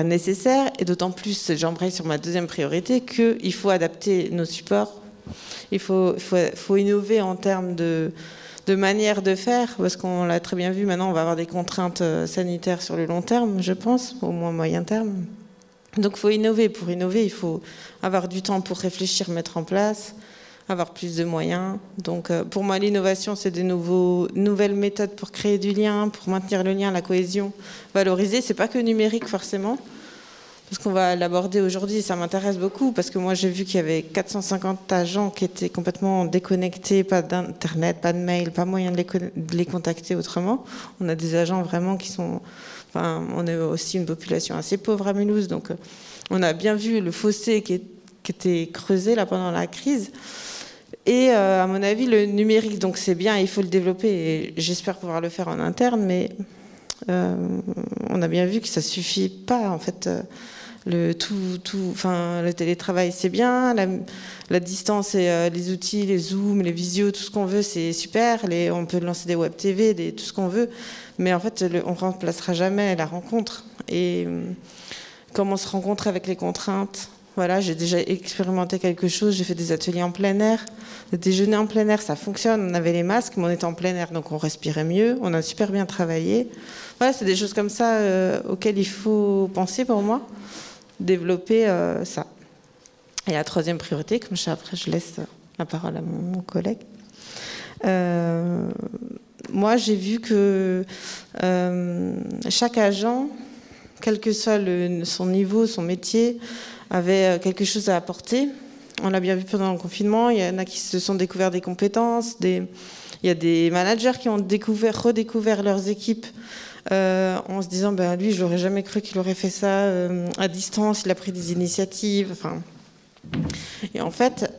[SPEAKER 3] nécessaire. Et d'autant plus, j'embraye sur ma deuxième priorité, qu'il faut adapter nos supports. Il faut innover en termes de manière de faire, parce qu'on l'a très bien vu, maintenant on va avoir des contraintes sanitaires sur le long terme, je pense, au moins moyen terme. Donc il faut innover. Pour innover, il faut avoir du temps pour réfléchir, mettre en place, avoir plus de moyens. Donc pour moi, l'innovation, c'est de nouvelles méthodes pour créer du lien, pour maintenir le lien, la cohésion, valoriser. C'est pas que numérique forcément, parce qu'on va l'aborder aujourd'hui. Ça m'intéresse beaucoup, parce que moi, j'ai vu qu'il y avait 450 agents qui étaient complètement déconnectés, pas d'internet, pas de mail, pas moyen de les contacter autrement. On a des agents vraiment qui sont... Enfin, on est aussi une population assez pauvre à Mulhouse, donc on a bien vu le fossé qui était creusé là pendant la crise. Et à mon avis, le numérique, donc c'est bien, il faut le développer, et j'espère pouvoir le faire en interne, mais On a bien vu que ça suffit pas, en fait. Le télétravail, c'est bien, la distance et les outils, les Zoom, les visios, tout ce qu'on veut, c'est super. On peut lancer des web TV, tout ce qu'on veut, mais en fait, on remplacera jamais la rencontre. Et comme on se rencontre avec les contraintes, voilà, j'ai déjà expérimenté quelque chose, j'ai fait des ateliers en plein air, des déjeuners en plein air, ça fonctionne, on avait les masques, mais on était en plein air, donc on respirait mieux, on a super bien travaillé. Voilà, c'est des choses comme ça auxquelles il faut penser pour moi, développer ça. Et la troisième priorité, comme ça, après je laisse la parole à mon collègue. Moi, j'ai vu que chaque agent, quel que soit son niveau, son métier, avait quelque chose à apporter. On l'a bien vu pendant le confinement, il y en a qui se sont découverts des compétences, il y a des managers qui ont redécouvert leurs équipes en se disant lui, je n'aurais jamais cru qu'il aurait fait ça à distance, il a pris des initiatives. Et en fait,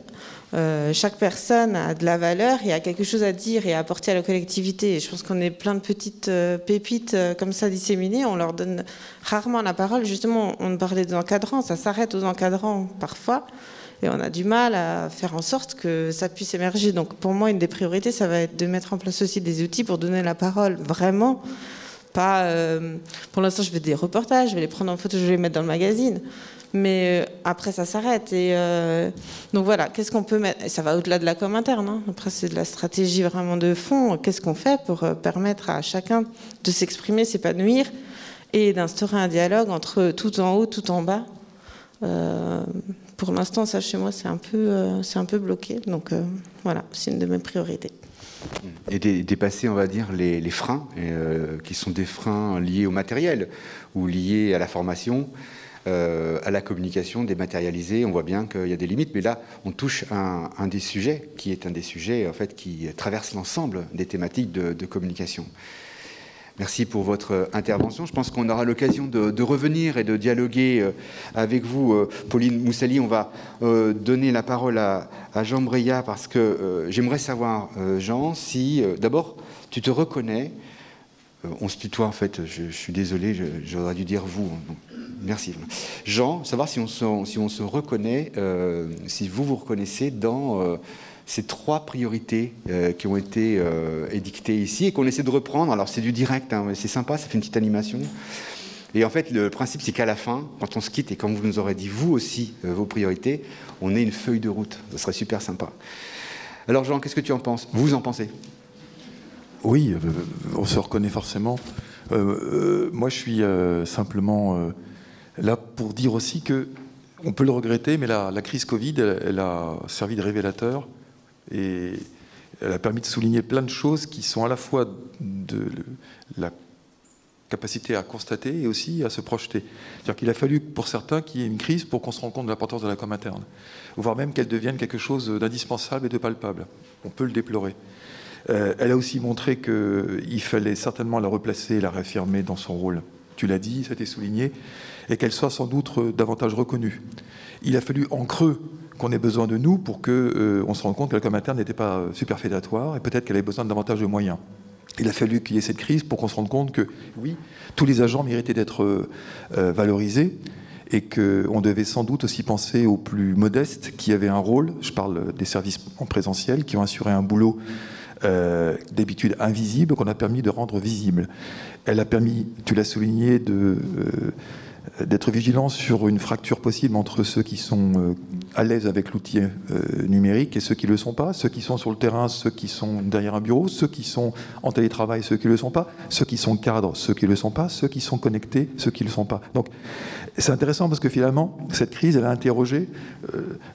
[SPEAKER 3] chaque personne a de la valeur et a quelque chose à dire et à apporter à la collectivité. Et je pense qu'on est plein de petites pépites comme ça disséminées. On leur donne rarement la parole. Justement, on parlait des encadrants, ça s'arrête aux encadrants parfois. Et on a du mal à faire en sorte que ça puisse émerger. Donc pour moi, une des priorités, ça va être de mettre en place aussi des outils pour donner la parole, vraiment. Pas, pour l'instant, je fais des reportages, je vais les prendre en photo, je vais les mettre dans le magazine. Mais après, ça s'arrête. Et donc voilà, qu'est-ce qu'on peut mettre ? Ça va au-delà de la com interne. Hein. Après, c'est de la stratégie vraiment de fond. Qu'est-ce qu'on fait pour permettre à chacun de s'exprimer, s'épanouir et d'instaurer un dialogue entre tout en haut, tout en bas. Pour l'instant, ça, chez moi, c'est un peu bloqué. Donc voilà, c'est une de mes priorités.
[SPEAKER 1] Et dépasser, on va dire, les freins, qui sont des freins liés au matériel ou liés à la formation, à la communication dématérialisée. On voit bien qu'il y a des limites, mais là, on touche un des sujets, qui est un des sujets en fait, qui traverse l'ensemble des thématiques de communication. Merci pour votre intervention. Je pense qu'on aura l'occasion de revenir et de dialoguer avec vous. Pauline Moussali, on va donner la parole à Jean Breillat parce que j'aimerais savoir, Jean, si d'abord tu te reconnais, on se tutoie en fait, je suis désolé, j'aurais dû dire vous. Donc, merci. Jean, savoir si on se reconnaît, si vous vous reconnaissez dans... ces trois priorités qui ont été édictées ici et qu'on essaie de reprendre. Alors c'est du direct, hein, c'est sympa, ça fait une petite animation. Et en fait, le principe, c'est qu'à la fin, quand on se quitte et quand vous nous aurez dit vous aussi vos priorités, on ait une feuille de route. Ça serait super sympa. Alors Jean, qu'est-ce que tu en penses ? Vous en pensez ?
[SPEAKER 4] Oui, on se reconnaît forcément. Moi, je suis simplement là pour dire aussi que on peut le regretter, mais la crise Covid, elle a servi de révélateur. Et elle a permis de souligner plein de choses qui sont à la fois de la capacité à constater et aussi à se projeter. C'est-à-dire qu'il a fallu pour certains qu'il y ait une crise pour qu'on se rende compte de l'importance de la com interne, voire même qu'elle devienne quelque chose d'indispensable et de palpable. On peut le déplorer. Elle a aussi montré qu'il fallait certainement la replacer et la réaffirmer dans son rôle. Tu l'as dit, ça a été souligné, et qu'elle soit sans doute davantage reconnue. Il a fallu en creux qu'on ait besoin de nous pour qu'on se rende compte que la com interne n'était pas superfétatoire et peut-être qu'elle avait besoin de davantage de moyens. Il a fallu qu'il y ait cette crise pour qu'on se rende compte que, oui, tous les agents méritaient d'être valorisés et qu'on devait sans doute aussi penser aux plus modestes qui avaient un rôle, je parle des services en présentiel, qui ont assuré un boulot d'habitude invisible qu'on a permis de rendre visible. Elle a permis, tu l'as souligné, d'être vigilant sur une fracture possible entre ceux qui sont à l'aise avec l'outil numérique et ceux qui ne le sont pas, ceux qui sont sur le terrain, ceux qui sont derrière un bureau, ceux qui sont en télétravail, ceux qui ne le sont pas, ceux qui sont cadres, ceux qui ne le sont pas, ceux qui sont connectés, ceux qui ne le sont pas. Donc c'est intéressant parce que finalement, cette crise, elle a interrogé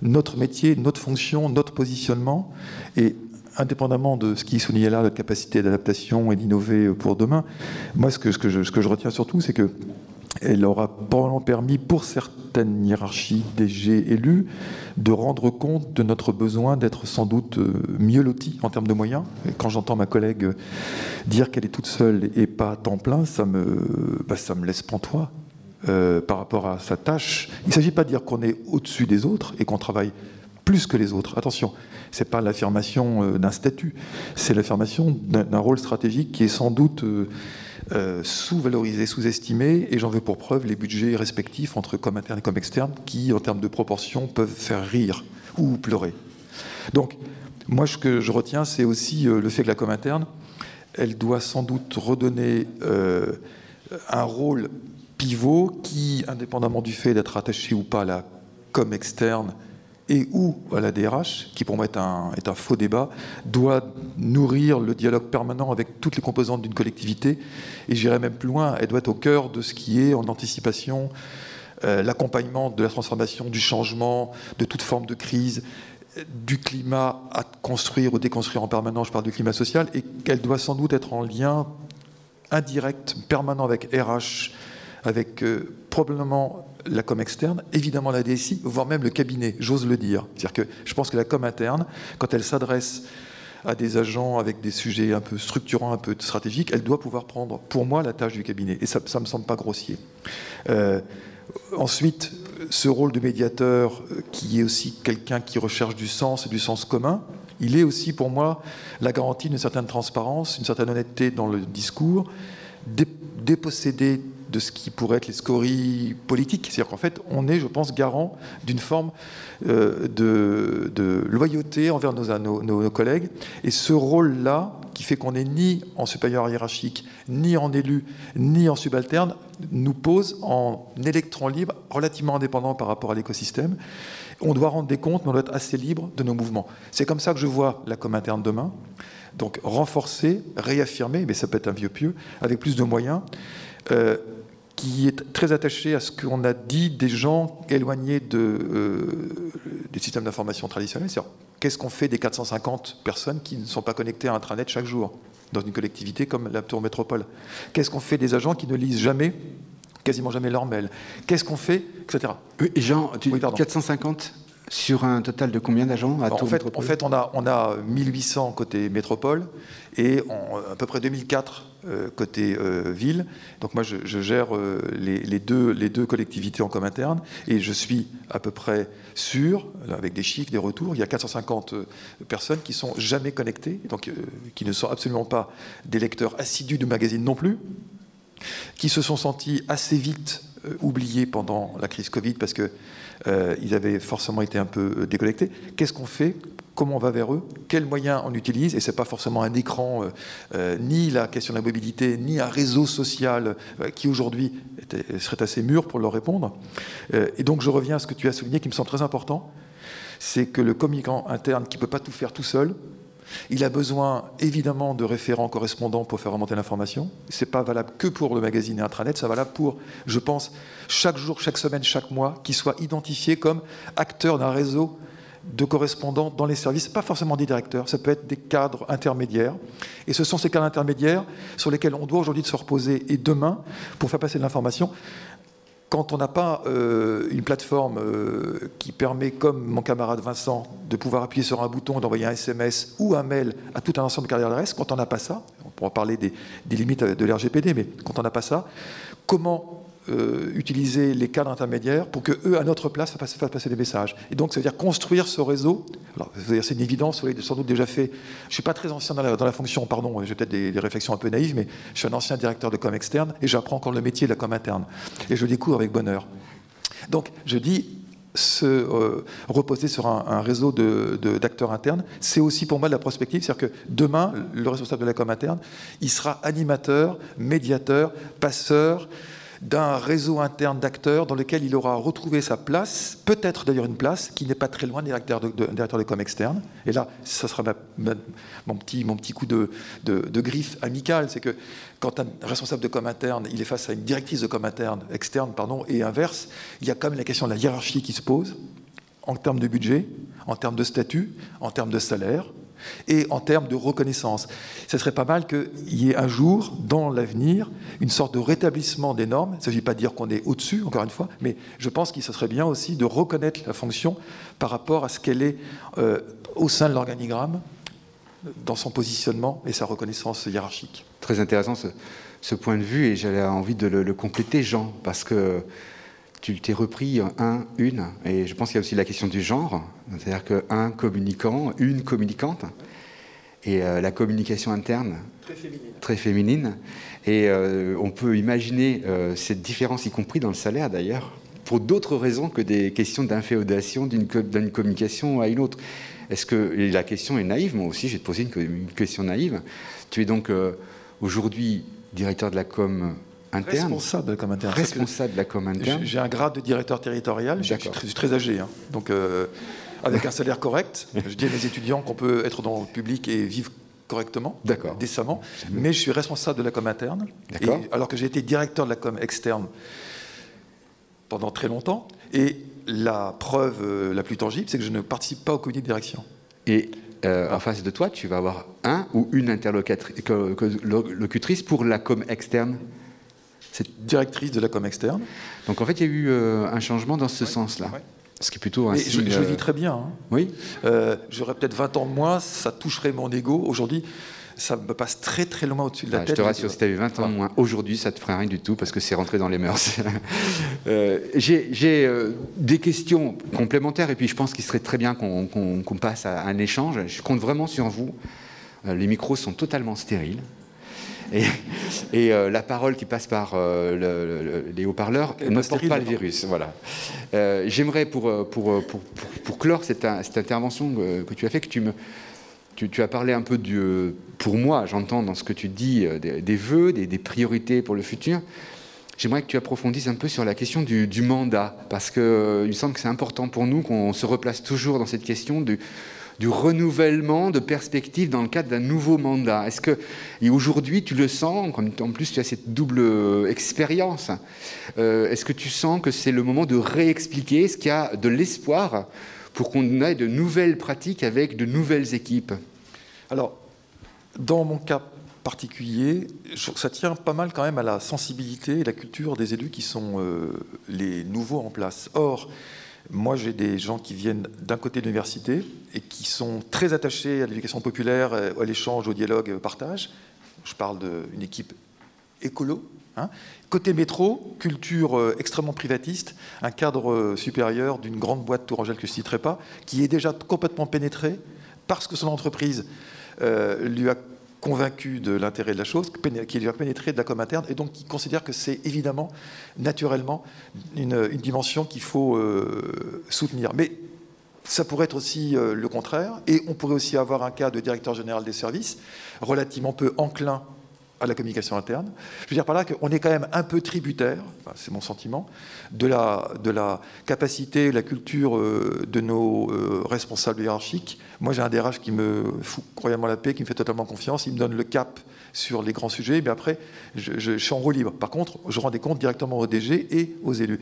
[SPEAKER 4] notre métier, notre fonction, notre positionnement, et indépendamment de ce qui est souligné là, notre capacité d'adaptation et d'innover pour demain, moi ce que je retiens surtout, c'est que elle aura probablement permis pour certaines hiérarchies DG élus de rendre compte de notre besoin d'être sans doute mieux lotis en termes de moyens. Et quand j'entends ma collègue dire qu'elle est toute seule et pas à temps plein, ça me laisse pantois par rapport à sa tâche. Il ne s'agit pas de dire qu'on est au-dessus des autres et qu'on travaille plus que les autres. Attention, ce n'est pas l'affirmation d'un statut, c'est l'affirmation d'un rôle stratégique qui est sans doute sous-valorisé, sous-estimé, et j'en veux pour preuve les budgets respectifs entre com interne et com externe qui, en termes de proportion, peuvent faire rire ou pleurer. Donc, moi, ce que je retiens, c'est aussi le fait que la com interne, elle doit sans doute redonner un rôle pivot qui, indépendamment du fait d'être attaché ou pas à la com externe et ou à la DRH, qui pour moi est un faux débat, doit nourrir le dialogue permanent avec toutes les composantes d'une collectivité. Et j'irai même plus loin, elle doit être au cœur de ce qui est en anticipation, l'accompagnement de la transformation, du changement, de toute forme de crise, du climat à construire ou déconstruire en permanence, je parle du climat social, et qu'elle doit sans doute être en lien indirect, permanent avec RH, avec probablement la com externe, évidemment la DSI, voire même le cabinet, j'ose le dire. C'est-à-dire que je pense que la com interne, quand elle s'adresse à des agents avec des sujets un peu structurants, un peu stratégiques, elle doit pouvoir prendre, pour moi, la tâche du cabinet. Et ça ne me semble pas grossier. Ensuite, ce rôle de médiateur, qui est aussi quelqu'un qui recherche du sens et du sens commun, il est aussi pour moi la garantie d'une certaine transparence, une certaine honnêteté dans le discours, dépossédé de ce qui pourrait être les scories politiques. C'est-à-dire qu'en fait, on est, je pense, garant d'une forme de loyauté envers nos collègues. Et ce rôle-là, qui fait qu'on n'est ni en supérieur hiérarchique, ni en élu, ni en subalterne, nous pose en électron libre, relativement indépendant par rapport à l'écosystème. On doit rendre des comptes, mais on doit être assez libre de nos mouvements. C'est comme ça que je vois la com interne demain. Donc renforcer, réaffirmer, mais ça peut être un vieux pieux, avec plus de moyens, qui est très attaché à ce qu'on a dit des gens éloignés des systèmes d'information traditionnels. C'est-à-dire, qu'est-ce qu'on fait des 450 personnes qui ne sont pas connectées à Intranet chaque jour dans une collectivité comme la Tour Métropole? Qu'est-ce qu'on fait des agents qui ne lisent jamais, quasiment jamais leur mail? Qu'est-ce qu'on fait, etc.
[SPEAKER 1] Et Jean, 450 sur un total de combien d'agents à Tour Métropole?
[SPEAKER 4] En fait, on a 1800 côté métropole et à peu près 2004 côté ville. Donc moi, je gère les deux collectivités en com interne et je suis à peu près sûr, avec des chiffres, des retours, il y a 450 personnes qui sont jamais connectées, donc qui ne sont absolument pas des lecteurs assidus du magazine non plus, qui se sont sentis assez vite oubliés pendant la crise Covid parce que ils avaient forcément été un peu déconnectés. Qu'est-ce qu'on fait? Comment on va vers eux? Quels moyens on utilise? Et ce n'est pas forcément un écran, ni la question de la mobilité, ni un réseau social qui aujourd'hui serait assez mûr pour leur répondre. Et donc je reviens à ce que tu as souligné qui me semble très important, c'est que le communicant interne qui ne peut pas tout faire tout seul, il a besoin évidemment de référents correspondants pour faire remonter l'information. Ce n'est pas valable que pour le magazine et Intranet, c'est valable pour, je pense, chaque jour, chaque semaine, chaque mois, qu'il soit identifié comme acteur d'un réseau de correspondants dans les services, pas forcément des directeurs, ça peut être des cadres intermédiaires. Et ce sont ces cadres intermédiaires sur lesquels on doit aujourd'hui se reposer et demain pour faire passer de l'information. Quand on n'a pas une plateforme qui permet, comme mon camarade Vincent, de pouvoir appuyer sur un bouton, d'envoyer un SMS ou un mail à tout un ensemble de carrières d'adresse, quand on n'a pas ça, on pourra parler des limites de l'RGPD, mais quand on n'a pas ça, comment utiliser les cadres intermédiaires pour qu'eux, à notre place, fassent passer des messages? Et donc, ça veut dire construire ce réseau. Alors, c'est une évidence, vous l'avez sans doute déjà fait. Je ne suis pas très ancien dans la fonction, pardon, j'ai peut-être des réflexions un peu naïves, mais je suis un ancien directeur de com externe et j'apprends encore le métier de la com interne. Et je le découvre avec bonheur. Donc, je dis, reposer sur un réseau d'acteurs internes, c'est aussi pour moi de la prospective. C'est-à-dire que demain, le responsable de la com interne, il sera animateur, médiateur, passeur d'un réseau interne d'acteurs dans lequel il aura retrouvé sa place, peut-être d'ailleurs une place qui n'est pas très loin des directeurs de com externe. Et là, ça sera mon petit coup de griffe amicale, c'est que quand un responsable de com interne, il est face à une directrice de com externe, et inverse, il y a quand même la question de la hiérarchie qui se pose, en termes de budget, en termes de statut, en termes de salaire, et en termes de reconnaissance. Ce serait pas mal qu'il y ait un jour, dans l'avenir, une sorte de rétablissement des normes. Il ne s'agit pas de dire qu'on est au-dessus, encore une fois, mais je pense qu'il serait bien aussi de reconnaître la fonction par rapport à ce qu'elle est au sein de l'organigramme, dans son positionnement et sa reconnaissance hiérarchique.
[SPEAKER 1] Très intéressant ce point de vue, et j'avais envie de le compléter, Jean, parce que tu t'es repris une, et je pense qu'il y a aussi la question du genre, c'est-à-dire qu'un communicant, une communicante. et la communication interne très féminine. Et on peut imaginer cette différence, y compris dans le salaire d'ailleurs, pour d'autres raisons que des questions d'inféodation d'une communication à une autre. Est-ce que, et la question est naïve, moi aussi j'ai posé une question naïve. Tu es donc aujourd'hui directeur de la com interne.
[SPEAKER 4] Responsable de la com interne.
[SPEAKER 1] Responsable de la com interne.
[SPEAKER 4] J'ai un grade de directeur territorial, je suis très âgé, hein. Donc avec un salaire correct. Je dis à mes étudiants qu'on peut être dans le public et vivre correctement, décemment, mais je suis responsable de la com interne, alors que j'ai été directeur de la com externe pendant très longtemps, et la preuve la plus tangible, c'est que je ne participe pas au comité de direction.
[SPEAKER 1] Et en face de toi, tu vas avoir un ou une interlocutrice pour la com externe.
[SPEAKER 4] C'est directrice de la com externe.
[SPEAKER 1] Donc en fait, il y a eu un changement dans ce sens-là. Ouais. Ce qui est plutôt un signe...
[SPEAKER 4] Je vis très bien. Hein.
[SPEAKER 1] Oui.
[SPEAKER 4] J'aurais peut-être 20 ans de moins, ça toucherait mon ego. Aujourd'hui, ça me passe très très loin au-dessus de la tête.
[SPEAKER 1] Je te rassure, si tu avais 20 ans de moins, aujourd'hui, ça ne te ferait rien du tout parce que c'est rentré dans les mœurs. J'ai des questions complémentaires et puis je pense qu'il serait très bien qu'on passe à un échange. Je compte vraiment sur vous. Les micros sont totalement stériles. Et la parole qui passe par les haut-parleurs ne porte pas le virus. Voilà. J'aimerais, pour clore cette intervention que tu as fait, que tu as parlé un peu pour moi, j'entends dans ce que tu dis, des vœux, des priorités pour le futur. J'aimerais que tu approfondisses un peu sur la question du mandat, parce qu'il me semble que c'est important pour nous qu'on se replace toujours dans cette question du renouvellement de perspectives dans le cadre d'un nouveau mandat. Est-ce que, et aujourd'hui, tu le sens, en plus tu as cette double expérience, est-ce que tu sens que c'est le moment de réexpliquer, est-ce qu'il y a de l'espoir pour qu'on ait de nouvelles pratiques avec de nouvelles équipes?
[SPEAKER 4] Alors, dans mon cas particulier, ça tient pas mal quand même à la sensibilité et la culture des élus qui sont les nouveaux en place. Or, moi, j'ai des gens qui viennent d'un côté de l'université et qui sont très attachés à l'éducation populaire, à l'échange, au dialogue, au partage. Je parle d'une équipe écolo. Hein. Côté métro, culture extrêmement privatiste, un cadre supérieur d'une grande boîte tourangelle que je ne citerai pas, qui est déjà complètement pénétré parce que son entreprise lui a convaincu de l'intérêt de la chose, qui lui a pénétré de la com interne, et donc qui considère que c'est évidemment, naturellement, une dimension qu'il faut soutenir. Mais ça pourrait être aussi le contraire, et on pourrait aussi avoir un cas de directeur général des services, relativement peu enclin à la communication interne. Je veux dire par là qu'on est quand même un peu tributaire, enfin, c'est mon sentiment, de la capacité, la culture de nos responsables hiérarchiques. Moi, j'ai un DRH qui me fout croyamment la paix, qui me fait totalement confiance, il me donne le cap sur les grands sujets, mais après, je suis en roue libre. Par contre, je rends des comptes directement aux DG et aux élus.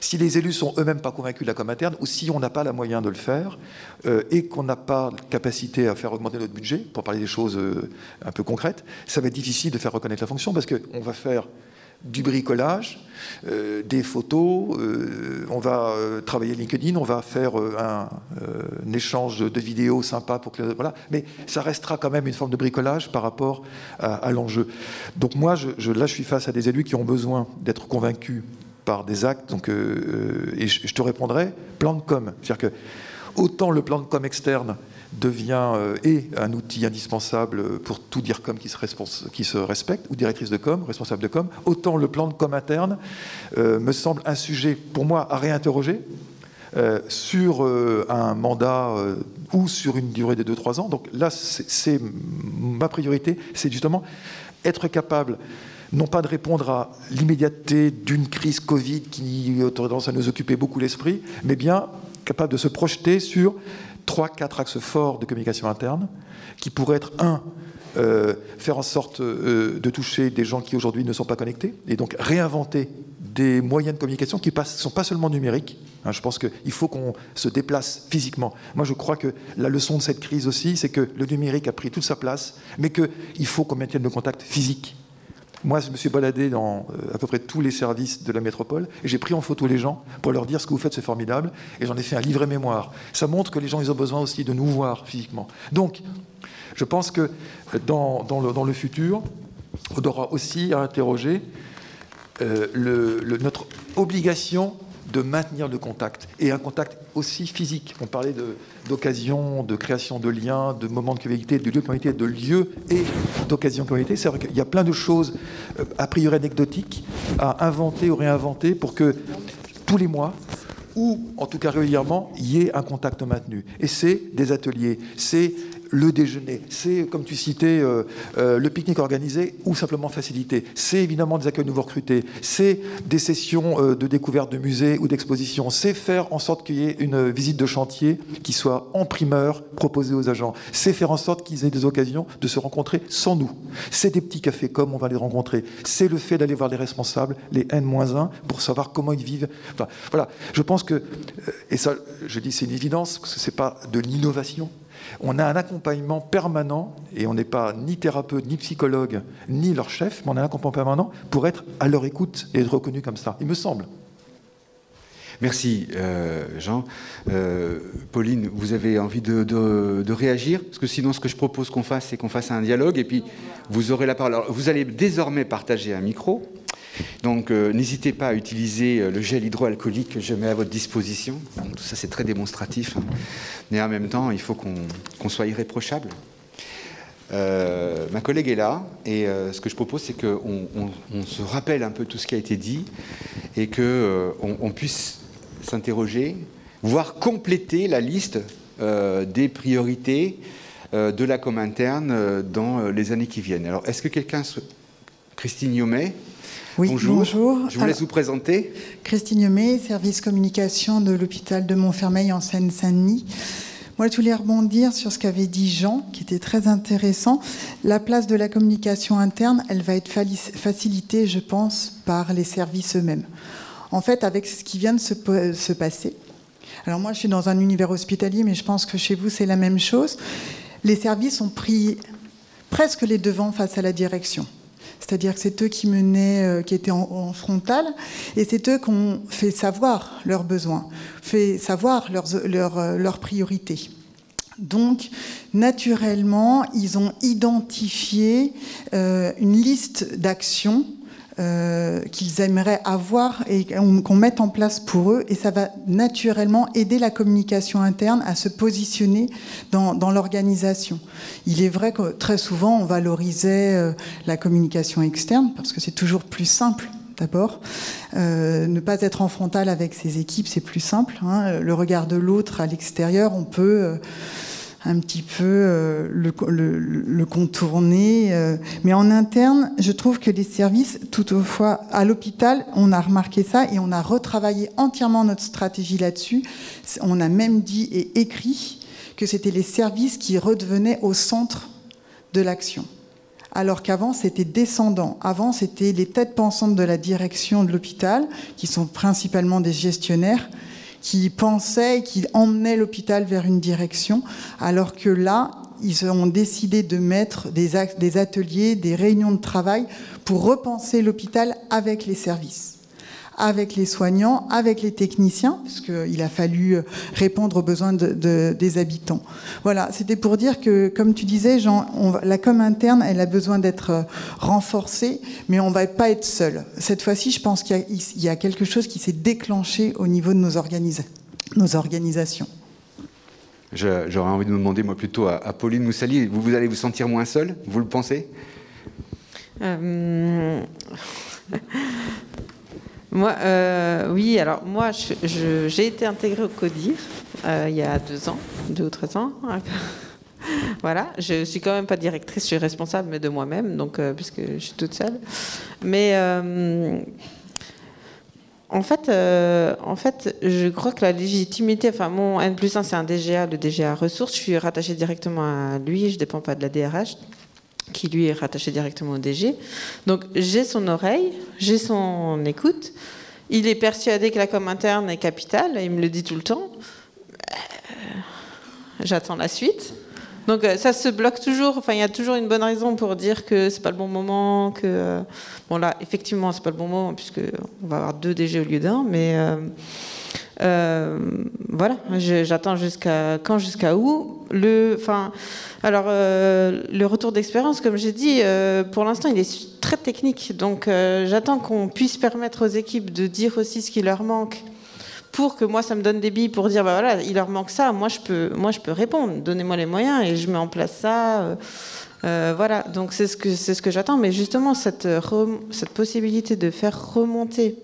[SPEAKER 4] Si les élus sont eux-mêmes pas convaincus de la com interne, ou si on n'a pas la moyen de le faire, et qu'on n'a pas la capacité à faire augmenter notre budget, pour parler des choses un peu concrètes, ça va être difficile de faire reconnaître la fonction, parce qu'on va faire du bricolage, des photos, on va travailler LinkedIn, on va faire un échange de vidéos sympa pour que voilà, mais ça restera quand même une forme de bricolage par rapport à l'enjeu. Donc moi, là, je suis face à des élus qui ont besoin d'être convaincus par des actes. Donc, et je te répondrai, plan de com, c'est-à-dire que autant le plan de com externe devient un outil indispensable pour tout DIRCOM qui se respecte, ou directrice de com, responsable de com, autant le plan de com interne me semble un sujet, pour moi, à réinterroger sur un mandat ou sur une durée de 2-3 ans. Donc là, c'est ma priorité, c'est justement être capable non pas de répondre à l'immédiateté d'une crise Covid qui aurait tendance à nous occuper beaucoup l'esprit, mais bien capable de se projeter sur 3-4 axes forts de communication interne, qui pourraient être, faire en sorte de toucher des gens qui aujourd'hui ne sont pas connectés, et donc réinventer des moyens de communication qui ne sont pas seulement numériques. Hein, je pense qu'il faut qu'on se déplace physiquement. Moi, je crois que la leçon de cette crise aussi, c'est que le numérique a pris toute sa place, mais qu'il faut qu'on maintienne le contact physique. Moi, je me suis baladé dans à peu près tous les services de la métropole et j'ai pris en photo les gens pour leur dire ce que vous faites, c'est formidable. Et j'en ai fait un livret mémoire. Ça montre que les gens, ils ont besoin aussi de nous voir physiquement. Donc, je pense que dans le futur, on aura aussi à interroger notre obligation de maintenir le contact, et un contact aussi physique. On parlait d'occasion, de création de liens, de moments de convivialité, de lieux de convivialité, de lieux et d'occasion de convivialité. C'est vrai qu'il y a plein de choses a priori anecdotiques à inventer ou réinventer pour que tous les mois, ou en tout cas régulièrement, il y ait un contact maintenu. Et c'est des ateliers, c'est le déjeuner, c'est, comme tu citais, le pique-nique organisé ou simplement facilité. C'est évidemment des accueils nouveaux recrutés, c'est des sessions de découverte de musées ou d'expositions, c'est faire en sorte qu'il y ait une visite de chantier qui soit en primeur proposée aux agents, c'est faire en sorte qu'ils aient des occasions de se rencontrer sans nous. C'est des petits cafés comme on va les rencontrer, c'est le fait d'aller voir les responsables, les N-1, pour savoir comment ils vivent. Enfin, voilà, je pense que, et ça, je dis c'est une évidence, parce que c'est pas de l'innovation. On a un accompagnement permanent, et on n'est pas ni thérapeute, ni psychologue, ni leur chef, mais on a un accompagnement permanent pour être à leur écoute et être reconnu comme ça, il me semble.
[SPEAKER 1] Merci Jean. Pauline, vous avez envie de réagir? Parce que sinon, ce que je propose qu'on fasse, c'est qu'on fasse un dialogue, et puis vous aurez la parole. Alors, vous allez désormais partager un micro. Donc n'hésitez pas à utiliser le gel hydroalcoolique que je mets à votre disposition. Donc, tout ça c'est très démonstratif, hein. Mais en même temps il faut qu'on soit irréprochable. Ma collègue est là, et ce que je propose c'est qu'on se rappelle un peu tout ce qui a été dit, et qu'on puisse s'interroger, voire compléter la liste des priorités de la com interne dans les années qui viennent. Alors est-ce que quelqu'un... Christine Yomet.
[SPEAKER 5] Oui, bonjour.
[SPEAKER 1] Je vous laisse vous présenter.
[SPEAKER 5] Christine Yomet, service communication de l'hôpital de Montfermeil en Seine-Saint-Denis. Moi, je voulais rebondir sur ce qu'avait dit Jean, qui était très intéressant. La place de la communication interne, elle va être facilitée, je pense, par les services eux-mêmes. En fait, avec ce qui vient de se passer, alors moi, je suis dans un univers hospitalier, mais je pense que chez vous, c'est la même chose. Les services ont pris presque les devants face à la direction. C'est-à-dire que c'est eux qui menaient, qui étaient en frontal, et c'est eux qui ont fait savoir leurs besoins, fait savoir leurs priorités. Donc, naturellement, ils ont identifié une liste d'actions qu'ils aimeraient avoir et qu'on mette en place pour eux, et ça va naturellement aider la communication interne à se positionner dans l'organisation. Il est vrai que très souvent on valorisait la communication externe parce que c'est toujours plus simple. D'abord, ne pas être en frontal avec ses équipes, c'est plus simple, hein. Le regard de l'autre à l'extérieur, on peut un petit peu le contourner. Mais en interne, je trouve que les services, toutefois, à l'hôpital, on a remarqué ça et on a retravaillé entièrement notre stratégie là-dessus. On a même dit et écrit que c'était les services qui redevenaient au centre de l'action. Alors qu'avant, c'était descendant. Avant, c'était les têtes pensantes de la direction de l'hôpital, qui sont principalement des gestionnaires, qui pensaient et qui emmenaient l'hôpital vers une direction, alors que là, ils ont décidé de mettre des ateliers, des réunions de travail pour repenser l'hôpital avec les services, avec les soignants, avec les techniciens, parce qu'il a fallu répondre aux besoins des habitants. Voilà, c'était pour dire que, comme tu disais, Jean, la com interne, elle a besoin d'être renforcée, mais on ne va pas être seul. Cette fois-ci, je pense qu'il y a quelque chose qui s'est déclenché au niveau de nos organisations.
[SPEAKER 1] J'aurais envie de me demander, moi, plutôt à Pauline Moussali, vous allez vous sentir moins seule, vous le pensez?
[SPEAKER 3] Moi, oui, alors moi, j'ai été intégrée au CODIR il y a 2 ou 3 ans. Voilà, je suis quand même pas directrice, je suis responsable, mais de moi-même, donc puisque je suis toute seule. Mais en fait, je crois que la légitimité, enfin, mon N+1, c'est un DGA, le DGA ressources. Je suis rattachée directement à lui, je dépends pas de la DRH. Qui lui est rattaché directement au DG. Donc j'ai son oreille, j'ai son écoute. Il est persuadé que la com interne est capitale, il me le dit tout le temps. J'attends la suite. Donc ça se bloque toujours, enfin il y a toujours une bonne raison pour dire que c'est pas le bon moment, que bon là effectivement c'est pas le bon moment puisque on va avoir 2 DG au lieu d'1, mais Voilà, j'attends jusqu'à où. Le retour d'expérience, comme j'ai dit, pour l'instant, il est très technique. Donc, j'attends qu'on puisse permettre aux équipes de dire aussi ce qui leur manque, pour que moi, ça me donne des billes pour dire, bah voilà, il leur manque ça. Moi, je peux répondre. Donnez-moi les moyens et je mets en place ça. Voilà. Donc, c'est ce que j'attends. Mais justement, cette possibilité de faire remonter.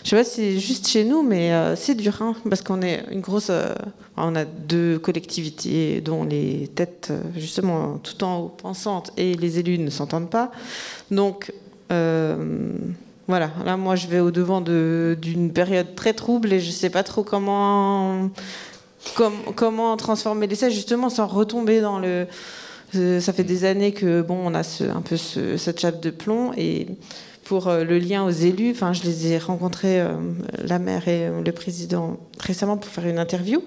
[SPEAKER 3] Je sais pas si c'est juste chez nous, mais c'est dur, hein, parce qu'on est une grosse... on a 2 collectivités dont les têtes, justement, tout en haut, pensantes, et les élus ne s'entendent pas. Donc, voilà, là, moi, je vais au-devant d'une période très trouble et je sais pas trop comment transformer l'essai, justement, sans retomber dans le... Ça fait des années que, bon, on a cette chape de plomb, et... Pour le lien aux élus, enfin, je les ai rencontrés, la maire et le président, récemment pour faire une interview.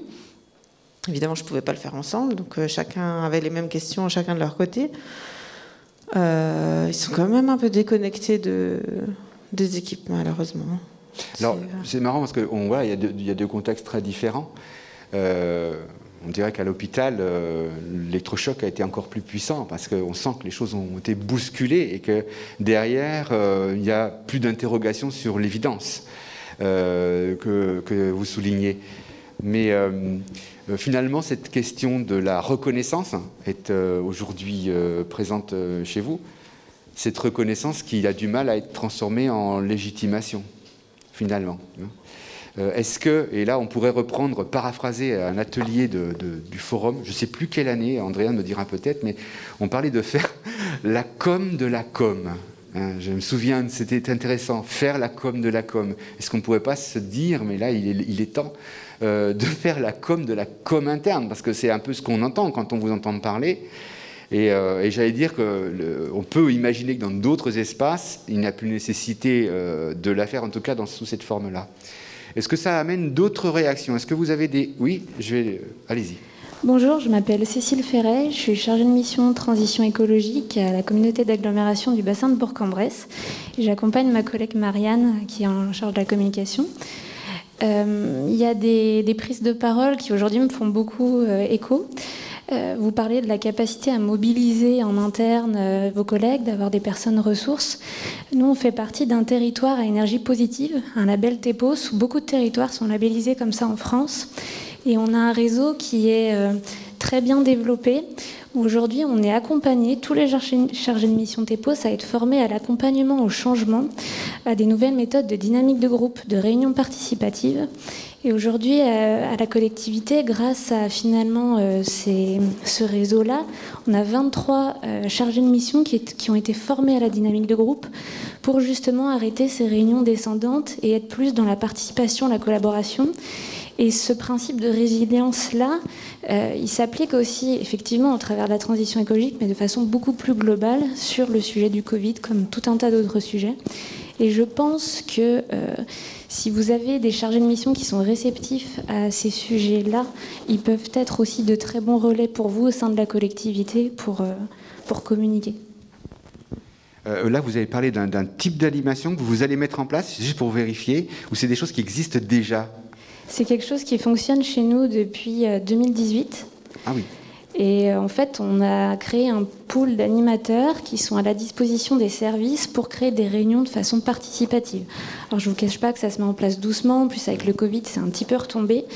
[SPEAKER 3] Évidemment, je ne pouvais pas le faire ensemble, donc chacun avait les mêmes questions, chacun de leur côté. Ils sont quand même un peu déconnectés des équipes, malheureusement.
[SPEAKER 1] Alors, c'est marrant parce qu'il y a 2 contextes très différents. On dirait qu'à l'hôpital, l'électrochoc a été encore plus puissant parce qu'on sent que les choses ont été bousculées et que derrière, il n'y a plus d'interrogation sur l'évidence que vous soulignez. Mais finalement, cette question de la reconnaissance est aujourd'hui présente chez vous. Cette reconnaissance qui a du mal à être transformée en légitimation, finalement. Est-ce que, et là on pourrait reprendre, paraphraser un atelier du forum, je ne sais plus quelle année, Andrea me dira peut-être, mais on parlait de faire la com de la com. Je me souviens, c'était intéressant, faire la com de la com. Est-ce qu'on ne pourrait pas se dire, mais là il est temps de faire la com de la com interne, parce que c'est un peu ce qu'on entend quand on vous entend parler. Et j'allais dire qu'on peut imaginer que dans d'autres espaces, il n'y a plus nécessité de la faire, en tout cas sous cette forme-là. Est-ce que ça amène d'autres réactions? Est-ce que vous avez des... Oui, allez-y.
[SPEAKER 6] Bonjour, je m'appelle Cécile Ferret, je suis chargée de mission transition écologique à la communauté d'agglomération du bassin de Bourg-en-Bresse. J'accompagne ma collègue Marianne, qui est en charge de la communication. Il y a des prises de parole qui aujourd'hui me font beaucoup écho. Vous parlez de la capacité à mobiliser en interne vos collègues, d'avoir des personnes ressources. Nous, on fait partie d'un territoire à énergie positive, un label TEPOS, où beaucoup de territoires sont labellisés comme ça en France. Et on a un réseau qui est très bien développé. Aujourd'hui, on est accompagné, tous les chargés de mission TEPOS, à être formés à l'accompagnement au changement, à des nouvelles méthodes de dynamique de groupe, de réunion participative. Et aujourd'hui, à la collectivité, grâce à finalement ce réseau-là, on a 23 chargés de mission qui ont été formés à la dynamique de groupe pour justement arrêter ces réunions descendantes et être plus dans la participation, la collaboration. Et ce principe de résilience-là, il s'applique aussi effectivement au travers de la transition écologique, mais de façon beaucoup plus globale sur le sujet du Covid, comme tout un tas d'autres sujets. Et je pense que si vous avez des chargés de mission qui sont réceptifs à ces sujets-là, ils peuvent être aussi de très bons relais pour vous au sein de la collectivité pour communiquer.
[SPEAKER 1] Là, vous avez parlé d'un type d'animation que vous allez mettre en place, juste pour vérifier, ou c'est des choses qui existent déjà?
[SPEAKER 6] C'est quelque chose qui fonctionne chez nous depuis 2018. Ah oui. Et en fait, on a créé un pool d'animateurs qui sont à la disposition des services pour créer des réunions de façon participative. Alors, je ne vous cache pas que ça se met en place doucement. En plus, avec le Covid, c'est un petit peu retombé.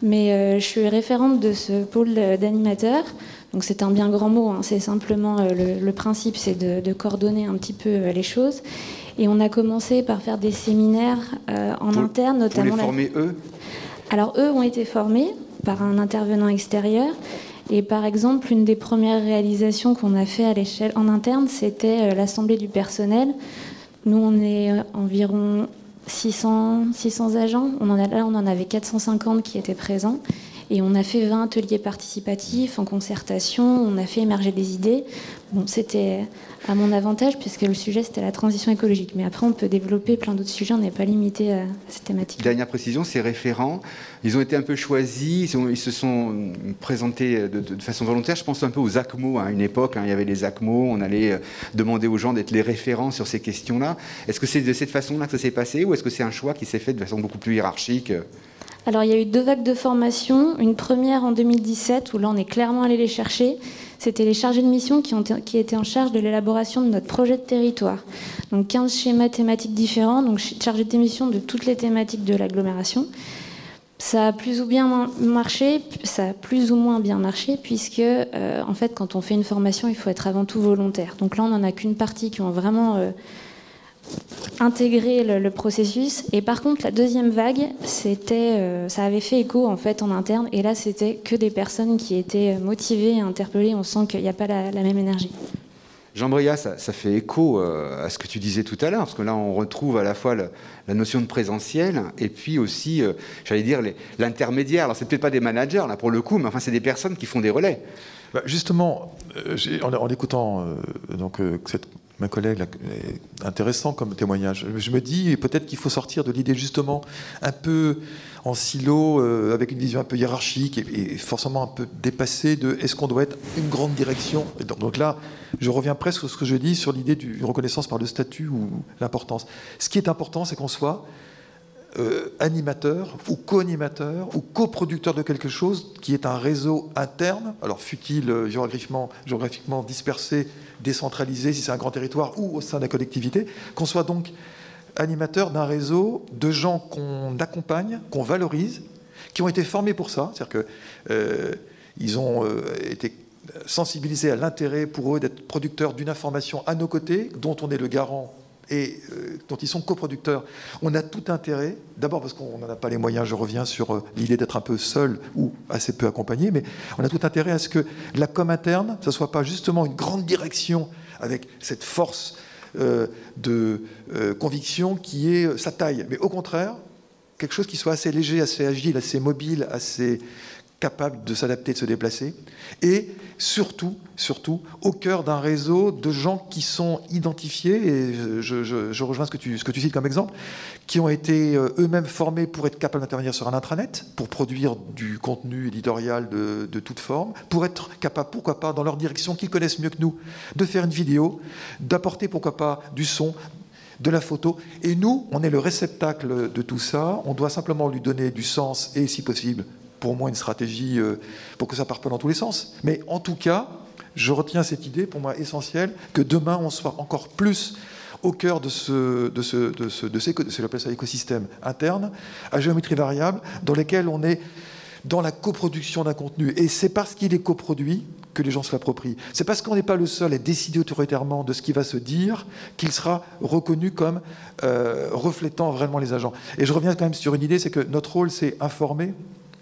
[SPEAKER 6] Mais je suis référente de ce pôle d'animateurs. Donc, c'est un bien grand mot. Hein. C'est simplement le principe, c'est de coordonner un petit peu les choses. Et on a commencé par faire des séminaires en interne, notamment...
[SPEAKER 1] Pour les former, eux?
[SPEAKER 6] Alors, eux ont été formés par un intervenant extérieur. Et par exemple, une des premières réalisations qu'on a fait à l'échelle en interne, c'était l'assemblée du personnel. Nous, on est environ 600 agents. On en avait 450 qui étaient présents. Et on a fait 20 ateliers participatifs en concertation, on a fait émerger des idées. Bon, c'était à mon avantage puisque le sujet c'était la transition écologique. Mais après on peut développer plein d'autres sujets, on n'est pas limité à cette thématique.
[SPEAKER 1] Dernière précision, ces référents, ils ont été un peu choisis, ils se sont présentés de façon volontaire. Je pense un peu aux ACMO à une époque, il y avait les ACMO, on allait demander aux gens d'être les référents sur ces questions-là. Est-ce que c'est de cette façon-là que ça s'est passé ou est-ce que c'est un choix qui s'est fait de façon beaucoup plus hiérarchique ?
[SPEAKER 6] Alors il y a eu 2 vagues de formation, une première en 2017 où là on est clairement allé les chercher. C'était les chargés de mission qui étaient en charge de l'élaboration de notre projet de territoire. Donc 15 schémas thématiques différents, donc chargés de mission de toutes les thématiques de l'agglomération. Ça a plus ou moins bien marché, puisque en fait quand on fait une formation, il faut être avant tout volontaire. Donc là on n'en a qu'une partie qui ont vraiment intégrer le processus. Et par contre, la deuxième vague, ça avait fait écho en fait en interne. Et là, c'était que des personnes qui étaient motivées et interpellées. On sent qu'il n'y a pas la même énergie.
[SPEAKER 1] Jean Bria, ça fait écho à ce que tu disais tout à l'heure, parce que là, on retrouve à la fois la notion de présentiel et puis aussi, j'allais dire, l'intermédiaire. Alors, c'est peut-être pas des managers, là, pour le coup, mais enfin, c'est des personnes qui font des relais.
[SPEAKER 4] Bah justement, en écoutant ma collègue, là, intéressant comme témoignage, je me dis peut-être qu'il faut sortir de l'idée justement un peu en silo, avec une vision un peu hiérarchique et forcément un peu dépassée de est-ce qu'on doit être une grande direction. Donc là, je reviens presque sur ce que je dis sur l'idée d'une reconnaissance par le statut ou l'importance. Ce qui est important, c'est qu'on soit animateur ou co-animateur ou coproducteur de quelque chose qui est un réseau interne, alors fut-il géographiquement dispersé, décentralisé si c'est un grand territoire ou au sein de la collectivité, qu'on soit donc animateur d'un réseau de gens qu'on accompagne, qu'on valorise, qui ont été formés pour ça, c'est-à-dire qu'ils ont été sensibilisés à l'intérêt pour eux d'être producteurs d'une information à nos côtés, dont on est le garant et dont ils sont coproducteurs. On a tout intérêt, d'abord parce qu'on n'en a pas les moyens, je reviens sur l'idée d'être un peu seul ou assez peu accompagné, mais on a tout intérêt à ce que la com interne, ce ne soit pas justement une grande direction avec cette force de conviction qui est sa taille, mais au contraire, quelque chose qui soit assez léger, assez agile, assez mobile, assez capable de s'adapter, de se déplacer, et surtout, au cœur d'un réseau de gens qui sont identifiés, et je rejoins ce que tu cites comme exemple, qui ont été eux-mêmes formés pour être capables d'intervenir sur un intranet, pour produire du contenu éditorial de toute forme, pour être capables, pourquoi pas, dans leur direction, qu'ils connaissent mieux que nous, de faire une vidéo, d'apporter, pourquoi pas, du son, de la photo. Et nous, on est le réceptacle de tout ça, on doit simplement lui donner du sens et, si possible, pour moi, une stratégie pour que ça ne parte pas dans tous les sens. Mais en tout cas, je retiens cette idée, pour moi, essentielle, que demain, on soit encore plus au cœur de ces écosystèmes internes, à géométrie variable, dans lesquels on est dans la coproduction d'un contenu. Et c'est parce qu'il est coproduit que les gens se l'approprient. C'est parce qu'on n'est pas le seul à décider autoritairement de ce qui va se dire qu'il sera reconnu comme reflétant vraiment les agents. Et je reviens quand même sur une idée, c'est que notre rôle, c'est informer,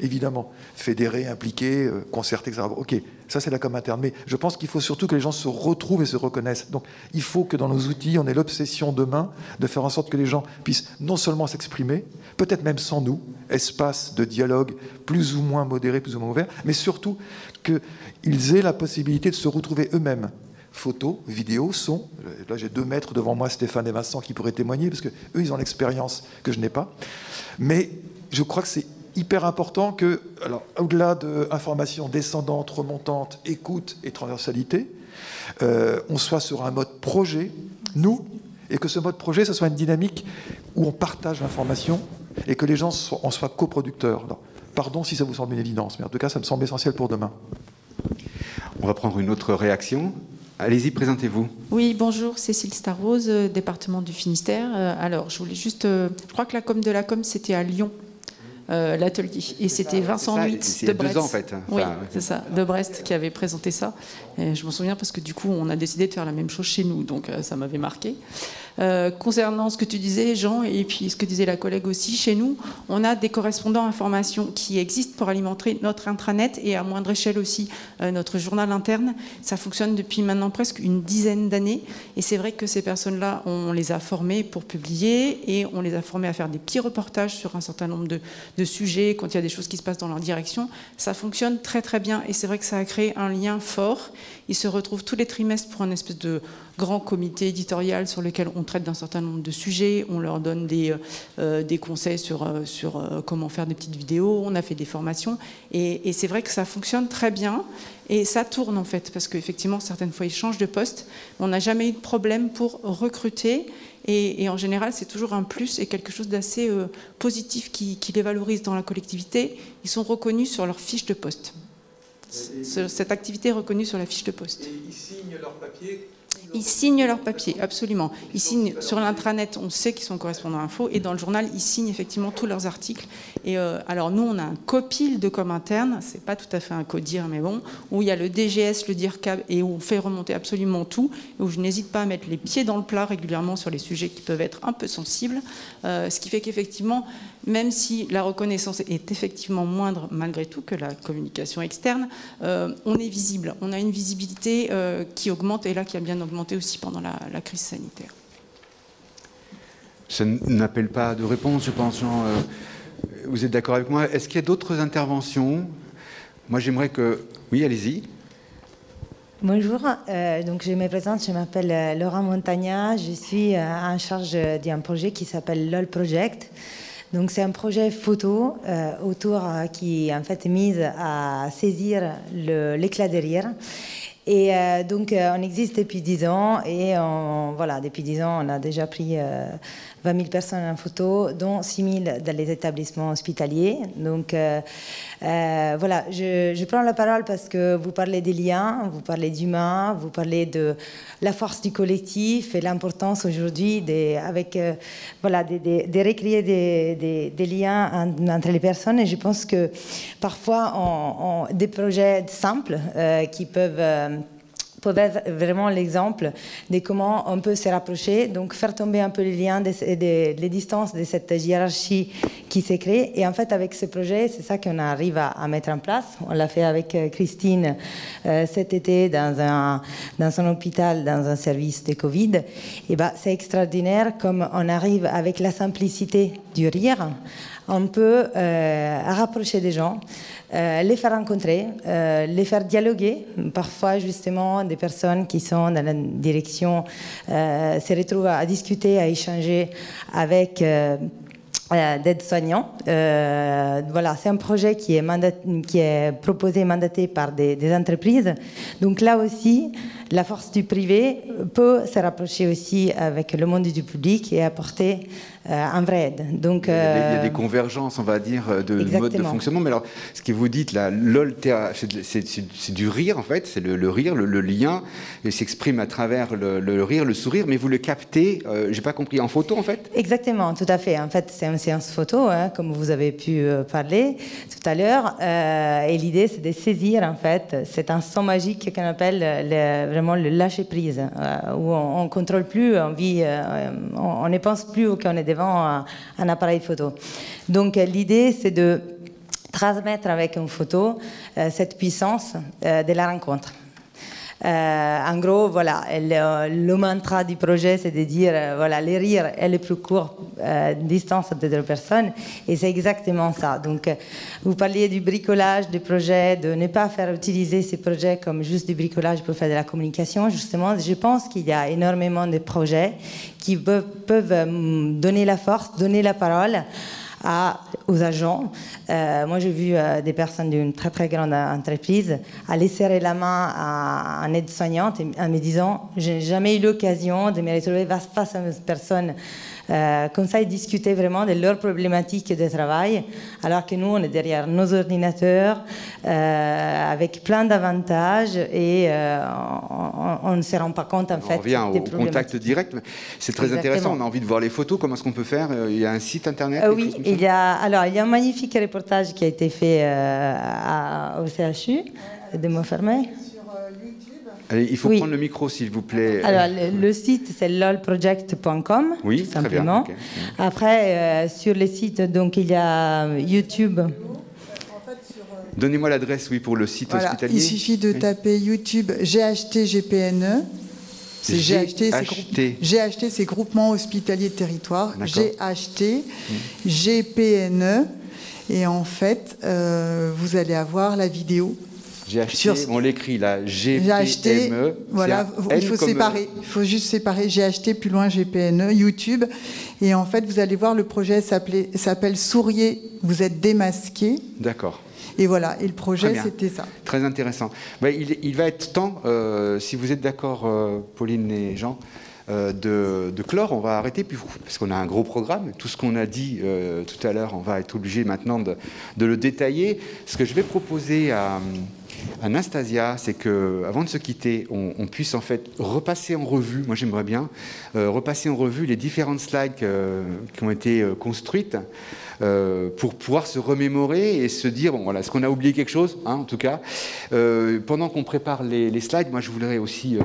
[SPEAKER 4] évidemment, fédérer, impliquer, concerter, etc. Ok, ça c'est la com interne. Mais je pense qu'il faut surtout que les gens se retrouvent et se reconnaissent. Donc il faut que dans nos outils, on ait l'obsession demain de faire en sorte que les gens puissent non seulement s'exprimer, peut-être même sans nous, espace de dialogue plus ou moins modéré, plus ou moins ouvert, mais surtout qu'ils aient la possibilité de se retrouver eux-mêmes. Photos, vidéos, son. Là j'ai 2 maîtres devant moi, Stéphane et Vincent, qui pourraient témoigner, parce qu'eux, ils ont l'expérience que je n'ai pas. Mais je crois que c'est hyper important que, alors, au-delà de information descendante, remontante, écoute et transversalité, on soit sur un mode projet, nous, et que ce mode projet, ce soit une dynamique où on partage l'information et que les gens en soient coproducteurs. Alors, pardon si ça vous semble une évidence, mais en tout cas, ça me semble essentiel pour demain.
[SPEAKER 1] On va prendre une autre réaction. Allez-y, présentez-vous.
[SPEAKER 7] Oui, bonjour, Cécile Starrose, département du Finistère. Alors, je voulais juste... je crois que la com de la com, c'était à Lyon. L'atelier. Et c'était Vincent Nuit de Brest.
[SPEAKER 1] 2 ans, en fait. Enfin,
[SPEAKER 7] oui, c'est ça, de Brest, qui avait présenté ça. Et je m'en souviens parce que du coup, on a décidé de faire la même chose chez nous, donc ça m'avait marqué. Concernant ce que tu disais, Jean, et puis ce que disait la collègue aussi, chez nous, on a des correspondants information qui existent pour alimenter notre intranet et à moindre échelle aussi notre journal interne. Ça fonctionne depuis maintenant presque une dizaine d'années. Et c'est vrai que ces personnes-là, on les a formées pour publier et on les a formées à faire des petits reportages sur un certain nombre de sujets quand il y a des choses qui se passent dans leur direction. Ça fonctionne très très bien et c'est vrai que ça a créé un lien fort. Ils se retrouvent tous les trimestres pour un espèce de grand comité éditorial sur lequel on traite d'un certain nombre de sujets, on leur donne des conseils sur comment faire des petites vidéos, on a fait des formations et c'est vrai que ça fonctionne très bien et ça tourne en fait parce qu'effectivement certaines fois ils changent de poste, on n'a jamais eu de problème pour recruter et en général c'est toujours un plus et quelque chose d'assez positif qui les valorise dans la collectivité. Ils sont reconnus sur leur fiche de poste. Cette activité est reconnue sur la fiche de poste.
[SPEAKER 8] Et ils signent leur papier?
[SPEAKER 7] Ils signent leur papier, absolument. Ils signent sur l'intranet, on sait qu'ils sont correspondants info, et dans le journal, ils signent effectivement tous leurs articles. Et alors nous, on a un copil de com interne, c'est pas tout à fait un codir, mais bon, où il y a le DGS, le DIRCAB, et où on fait remonter absolument tout, et où je n'hésite pas à mettre les pieds dans le plat régulièrement sur les sujets qui peuvent être un peu sensibles, ce qui fait qu'effectivement, même si la reconnaissance est effectivement moindre malgré tout que la communication externe, on est visible, on a une visibilité qui augmente, et là qui a bien augmenté aussi pendant la crise sanitaire.
[SPEAKER 1] Ça n'appelle pas de réponse, je pense, Jean. Vous êtes d'accord avec moi? Est-ce qu'il y a d'autres interventions? Moi, j'aimerais que... Oui, allez-y.
[SPEAKER 9] Bonjour, donc je me présente, je m'appelle Laura Montagna, je suis en charge d'un projet qui s'appelle LOL Project. Donc c'est un projet photo autour qui en fait mise à saisir l'éclat de rire. Et donc on existe depuis 10 ans et voilà, depuis 10 ans on a déjà pris 20 000 personnes en photo, dont 6 000 dans les établissements hospitaliers. Donc voilà, je prends la parole parce que vous parlez des liens, vous parlez d'humain, vous parlez de la force du collectif et l'importance aujourd'hui voilà, de recréer des liens entre les personnes. Et je pense que parfois, des projets simples qui peuvent être vraiment l'exemple de comment on peut se rapprocher, donc faire tomber un peu les liens, les distances de cette hiérarchie qui s'est créée. Et en fait, avec ce projet, c'est ça qu'on arrive à mettre en place. On l'a fait avec Christine cet été dans un hôpital, dans un service de Covid. Et ben, c'est extraordinaire comme on arrive avec la simplicité du rire, on peut rapprocher des gens, les faire rencontrer, les faire dialoguer. Parfois, justement, des personnes qui sont dans la direction se retrouvent à discuter, à échanger avec d'aides-soignants. Voilà, c'est un projet qui est proposé et mandaté par des entreprises. Donc là aussi, la force du privé peut se rapprocher aussi avec le monde du public et apporter un vrai aide. Donc,
[SPEAKER 1] il y a des convergences, on va dire, de mode de fonctionnement. Mais alors, ce que vous dites là, LOL, c'est du rire en fait, c'est le rire, le lien, il s'exprime à travers le rire, le sourire, mais vous le captez, j'ai pas compris, en photo en fait?
[SPEAKER 9] Exactement, tout à fait. En fait, c'est une séance photo, hein, comme vous avez pu parler tout à l'heure. Et l'idée, c'est de saisir en fait cet instant magique qu'on appelle vraiment le lâcher prise, où on contrôle plus, on ne pense plus qu'on est devant un appareil photo. Donc l'idée, c'est de transmettre avec une photo cette puissance de la rencontre. En gros, voilà, le mantra du projet, c'est de dire, voilà, le rire est le plus court distance de deux personnes, et c'est exactement ça. Donc, vous parliez du bricolage du projet, de ne pas faire utiliser ces projets comme juste du bricolage pour faire de la communication. Justement, je pense qu'il y a énormément de projets qui peuvent donner la force, donner la parole aux agents. Moi, j'ai vu des personnes d'une très très grande entreprise aller serrer la main à un aide-soignante en me disant: je n'ai jamais eu l'occasion de me retrouver face à une personne comme ça et discuter vraiment de leurs problématiques de travail, alors que nous, on est derrière nos ordinateurs avec plein d'avantages et on ne se rend pas compte en fait.
[SPEAKER 1] On revient au contact direct. C'est très intéressant. On a envie de voir les photos. Comment est-ce qu'on peut faire? Il y a un site internet?
[SPEAKER 9] Oui, il y a un magnifique reportage qui a été fait au CHU de Montfermeil.
[SPEAKER 5] Sur YouTube.
[SPEAKER 1] Allez, il faut
[SPEAKER 9] Oui.
[SPEAKER 1] prendre le micro, s'il vous plaît.
[SPEAKER 9] Alors, le site, c'est lolproject.com,
[SPEAKER 1] Oui,
[SPEAKER 9] tout
[SPEAKER 1] très bien,
[SPEAKER 9] simplement.
[SPEAKER 1] ok.
[SPEAKER 9] Après, sur les sites, donc, il y a YouTube.
[SPEAKER 1] Donnez-moi l'adresse, oui, pour le site
[SPEAKER 5] Voilà,
[SPEAKER 1] hospitalier.
[SPEAKER 5] il suffit de taper YouTube GHT GPNE. C'est GHT, c'est Groupement Hospitalier de Territoire. GHT GPNE. Et en fait, vous allez avoir la vidéo.
[SPEAKER 1] On l'écrit là, GPME.
[SPEAKER 5] Voilà, il faut séparer. Il faut juste séparer GHT plus loin GPNE, YouTube. Et en fait, vous allez voir, le projet s'appelle Souriez, vous êtes démasqués.
[SPEAKER 1] D'accord.
[SPEAKER 5] Et voilà, et le projet, c'était ça.
[SPEAKER 1] Très intéressant. Ben, il va être temps, si vous êtes d'accord, Pauline et Jean, de clore. On va arrêter, parce qu'on a un gros programme. Tout ce qu'on a dit tout à l'heure, on va être obligé maintenant de le détailler. Ce que je vais proposer à Anastasia, c'est qu'avant de se quitter, on puisse en fait repasser en revue, moi j'aimerais bien, repasser en revue les différentes slides qui ont été construites pour pouvoir se remémorer et se dire, bon voilà, est-ce qu'on a oublié quelque chose, hein, en tout cas. Pendant qu'on prépare les slides, moi je voudrais aussi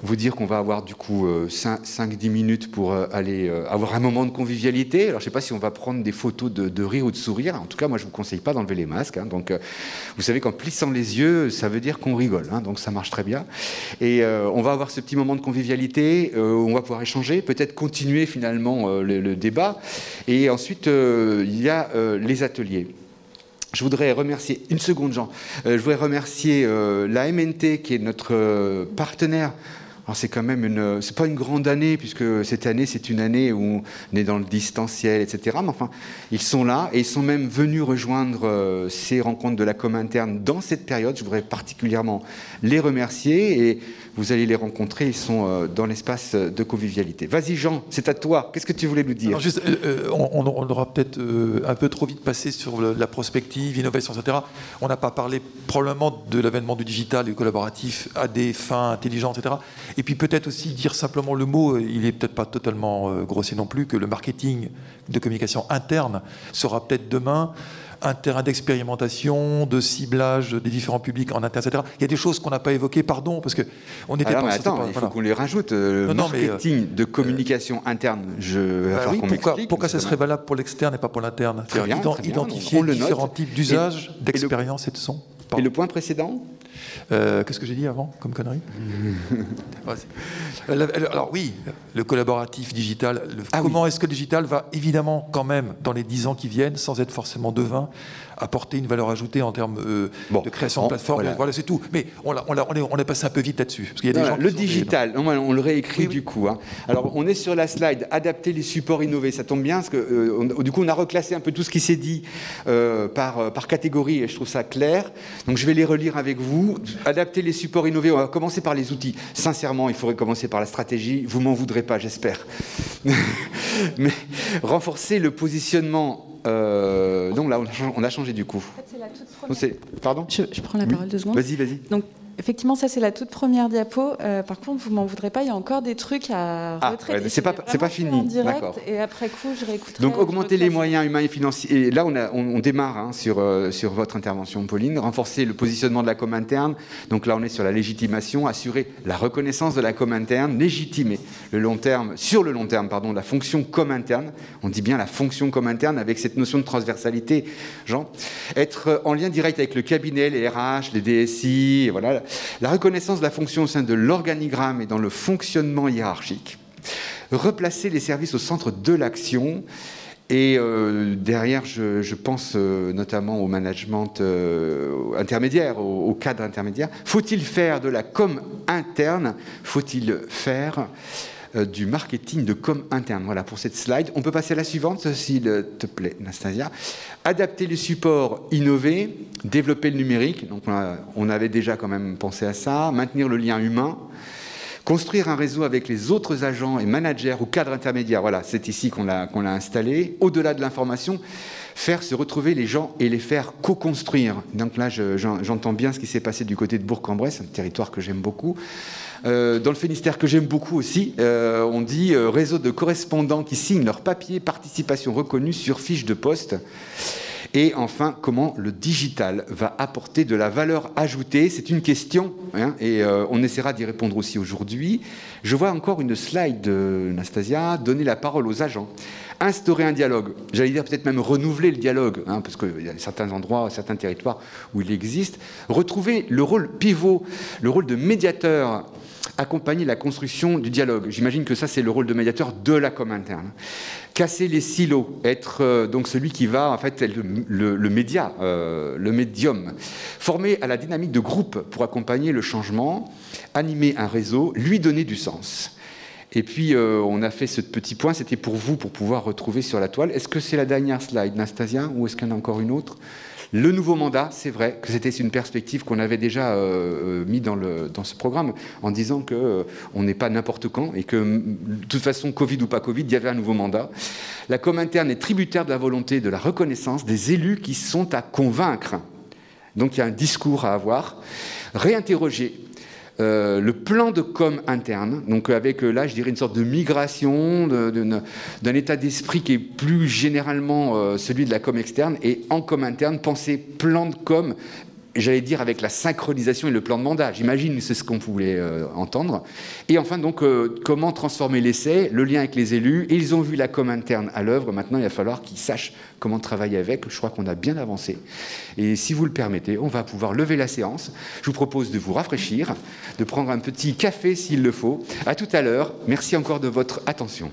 [SPEAKER 1] vous dire qu'on va avoir du coup 5-10 minutes pour aller avoir un moment de convivialité. Alors je ne sais pas si on va prendre des photos de rire ou de sourire. En tout cas, moi je ne vous conseille pas d'enlever les masques. Hein. Donc vous savez qu'en plissant les yeux, ça veut dire qu'on rigole. Hein. Donc ça marche très bien. Et on va avoir ce petit moment de convivialité. On va pouvoir échanger, peut-être continuer finalement le débat. Et ensuite, il y a les ateliers. Je voudrais remercier, une seconde Jean, je voudrais remercier la MNT qui est notre partenaire. Alors c'est quand même c'est pas une grande année, puisque cette année, c'est une année où on est dans le distanciel, etc. Mais enfin, ils sont là et ils sont même venus rejoindre ces rencontres de la com interne dans cette période. Je voudrais particulièrement les remercier et vous allez les rencontrer. Ils sont dans l'espace de convivialité. Vas-y Jean, c'est à toi. Qu'est-ce que tu voulais nous dire?
[SPEAKER 4] Alors juste, on aura peut-être un peu trop vite passé sur la prospective, l'innovation, etc. On n'a pas parlé probablement de l'avènement du digital et du collaboratif à des fins intelligentes, etc. Et puis peut-être aussi dire simplement le mot, il n'est peut-être pas totalement grossier non plus, que le marketing de communication interne sera peut-être demain un terrain d'expérimentation, de ciblage des différents publics en interne, etc. Il y a des choses qu'on n'a pas évoquées, pardon, parce qu'on n'était pas...
[SPEAKER 1] Attends, il faut qu'on les rajoute. Marketing de communication interne,
[SPEAKER 4] pourquoi ça serait valable pour l'externe et pas pour l'interne? Identifier différents types d'usages, d'expérience et de son.
[SPEAKER 1] Et le point précédent?
[SPEAKER 4] Qu'est-ce que j'ai dit avant comme connerie? Alors oui, le collaboratif digital. Comment est-ce que le digital va évidemment quand même, dans les 10 ans qui viennent, sans être forcément devin, apporter une valeur ajoutée en termes de création de plateforme. Voilà, c'est tout. Mais on est passé un peu vite là-dessus. Parce qu'il y a des gens
[SPEAKER 1] le digital, on le réécrit du coup. Hein. Alors, on est sur la slide, adapter les supports innovés. Ça tombe bien, parce que du coup, on a reclassé un peu tout ce qui s'est dit par catégorie, et je trouve ça clair. Donc, je vais les relire avec vous. Adapter les supports innovés, on va commencer par les outils. Sincèrement, il faudrait commencer par la stratégie. Vous m'en voudrez pas, j'espère. Mais renforcer le positionnement... donc là, on a changé du coup. En fait, c'est la toute première... Pardon ?
[SPEAKER 2] Je prends la parole 2 secondes.
[SPEAKER 1] Vas-y, vas-y.
[SPEAKER 2] Donc, effectivement, ça, c'est la toute première diapo. Par contre, vous m'en voudrez pas, il y a encore des trucs à retraiter.
[SPEAKER 1] C'est pas fini.
[SPEAKER 2] En direct, et après coup, je réécouterai.
[SPEAKER 1] Donc, augmenter les moyens humains et financiers. Et là, on démarre sur votre intervention, Pauline. Renforcer le positionnement de la com interne. Donc là, on est sur la légitimation. Assurer la reconnaissance de la com interne. Légitimer sur le long terme, la fonction com interne. On dit bien la fonction com interne avec cette notion de transversalité, Jean. Être en lien direct avec le cabinet, les RH, les DSI, voilà. La reconnaissance de la fonction au sein de l'organigramme et dans le fonctionnement hiérarchique. Replacer les services au centre de l'action. Et derrière, je pense notamment au management intermédiaire, au cadre intermédiaire. Faut-il faire de la com interne? Faut-il faire du marketing de com interne? Voilà pour cette slide. On peut passer à la suivante, s'il te plaît, Anastasia. Adapter les supports, innover, développer le numérique. Donc on avait déjà quand même pensé à ça. Maintenir le lien humain. Construire un réseau avec les autres agents et managers ou cadres intermédiaires. Voilà, c'est ici qu'on l'a installé. Au-delà de l'information, faire se retrouver les gens et les faire co-construire. Donc là, j'entends bien ce qui s'est passé du côté de Bourg-en-Bresse, un territoire que j'aime beaucoup. Dans le Finistère, que j'aime beaucoup aussi, on dit réseau de correspondants qui signent leur papier, participation reconnue sur fiche de poste. Et enfin, comment le digital va apporter de la valeur ajoutée? C'est une question, hein, et on essaiera d'y répondre aussi aujourd'hui. Je vois encore une slide de Nastasia, donner la parole aux agents. Instaurer un dialogue, j'allais dire peut-être même renouveler le dialogue, hein, parce qu'il y a certains endroits, certains territoires où il existe. Retrouver le rôle pivot, le rôle de médiateur, accompagner la construction du dialogue. J'imagine que ça, c'est le rôle de médiateur de la com interne. Casser les silos, être donc celui qui va en fait être le média, le médium. Former à la dynamique de groupe pour accompagner le changement, animer un réseau, lui donner du sens. Et puis, on a fait ce petit point, c'était pour vous, pour pouvoir retrouver sur la toile. Est-ce que c'est la dernière slide, Nastasia, ou est-ce qu'il y en a encore une autre? Le nouveau mandat, c'est vrai que c'était une perspective qu'on avait déjà mis dans ce programme, en disant qu'on n'est pas n'importe quand, et que, de toute façon, Covid ou pas Covid, il y avait un nouveau mandat. La com interne est tributaire de la volonté, de la reconnaissance des élus qui sont à convaincre. Donc, il y a un discours à avoir. Réinterroger le plan de com interne, donc avec là je dirais une sorte de migration d'un état d'esprit qui est plus généralement celui de la com externe, et en com interne penser plan de com, j'allais dire avec la synchronisation et le plan de mandat, j'imagine c'est ce qu'on voulait entendre. Et enfin donc comment transformer l'essai, le lien avec les élus. Et ils ont vu la com interne à l'œuvre, maintenant il va falloir qu'ils sachent comment travailler avec. Je crois qu'on a bien avancé, et si vous le permettez, on va pouvoir lever la séance. Je vous propose de vous rafraîchir, de prendre un petit café s'il le faut. À tout à l'heure, merci encore de votre attention.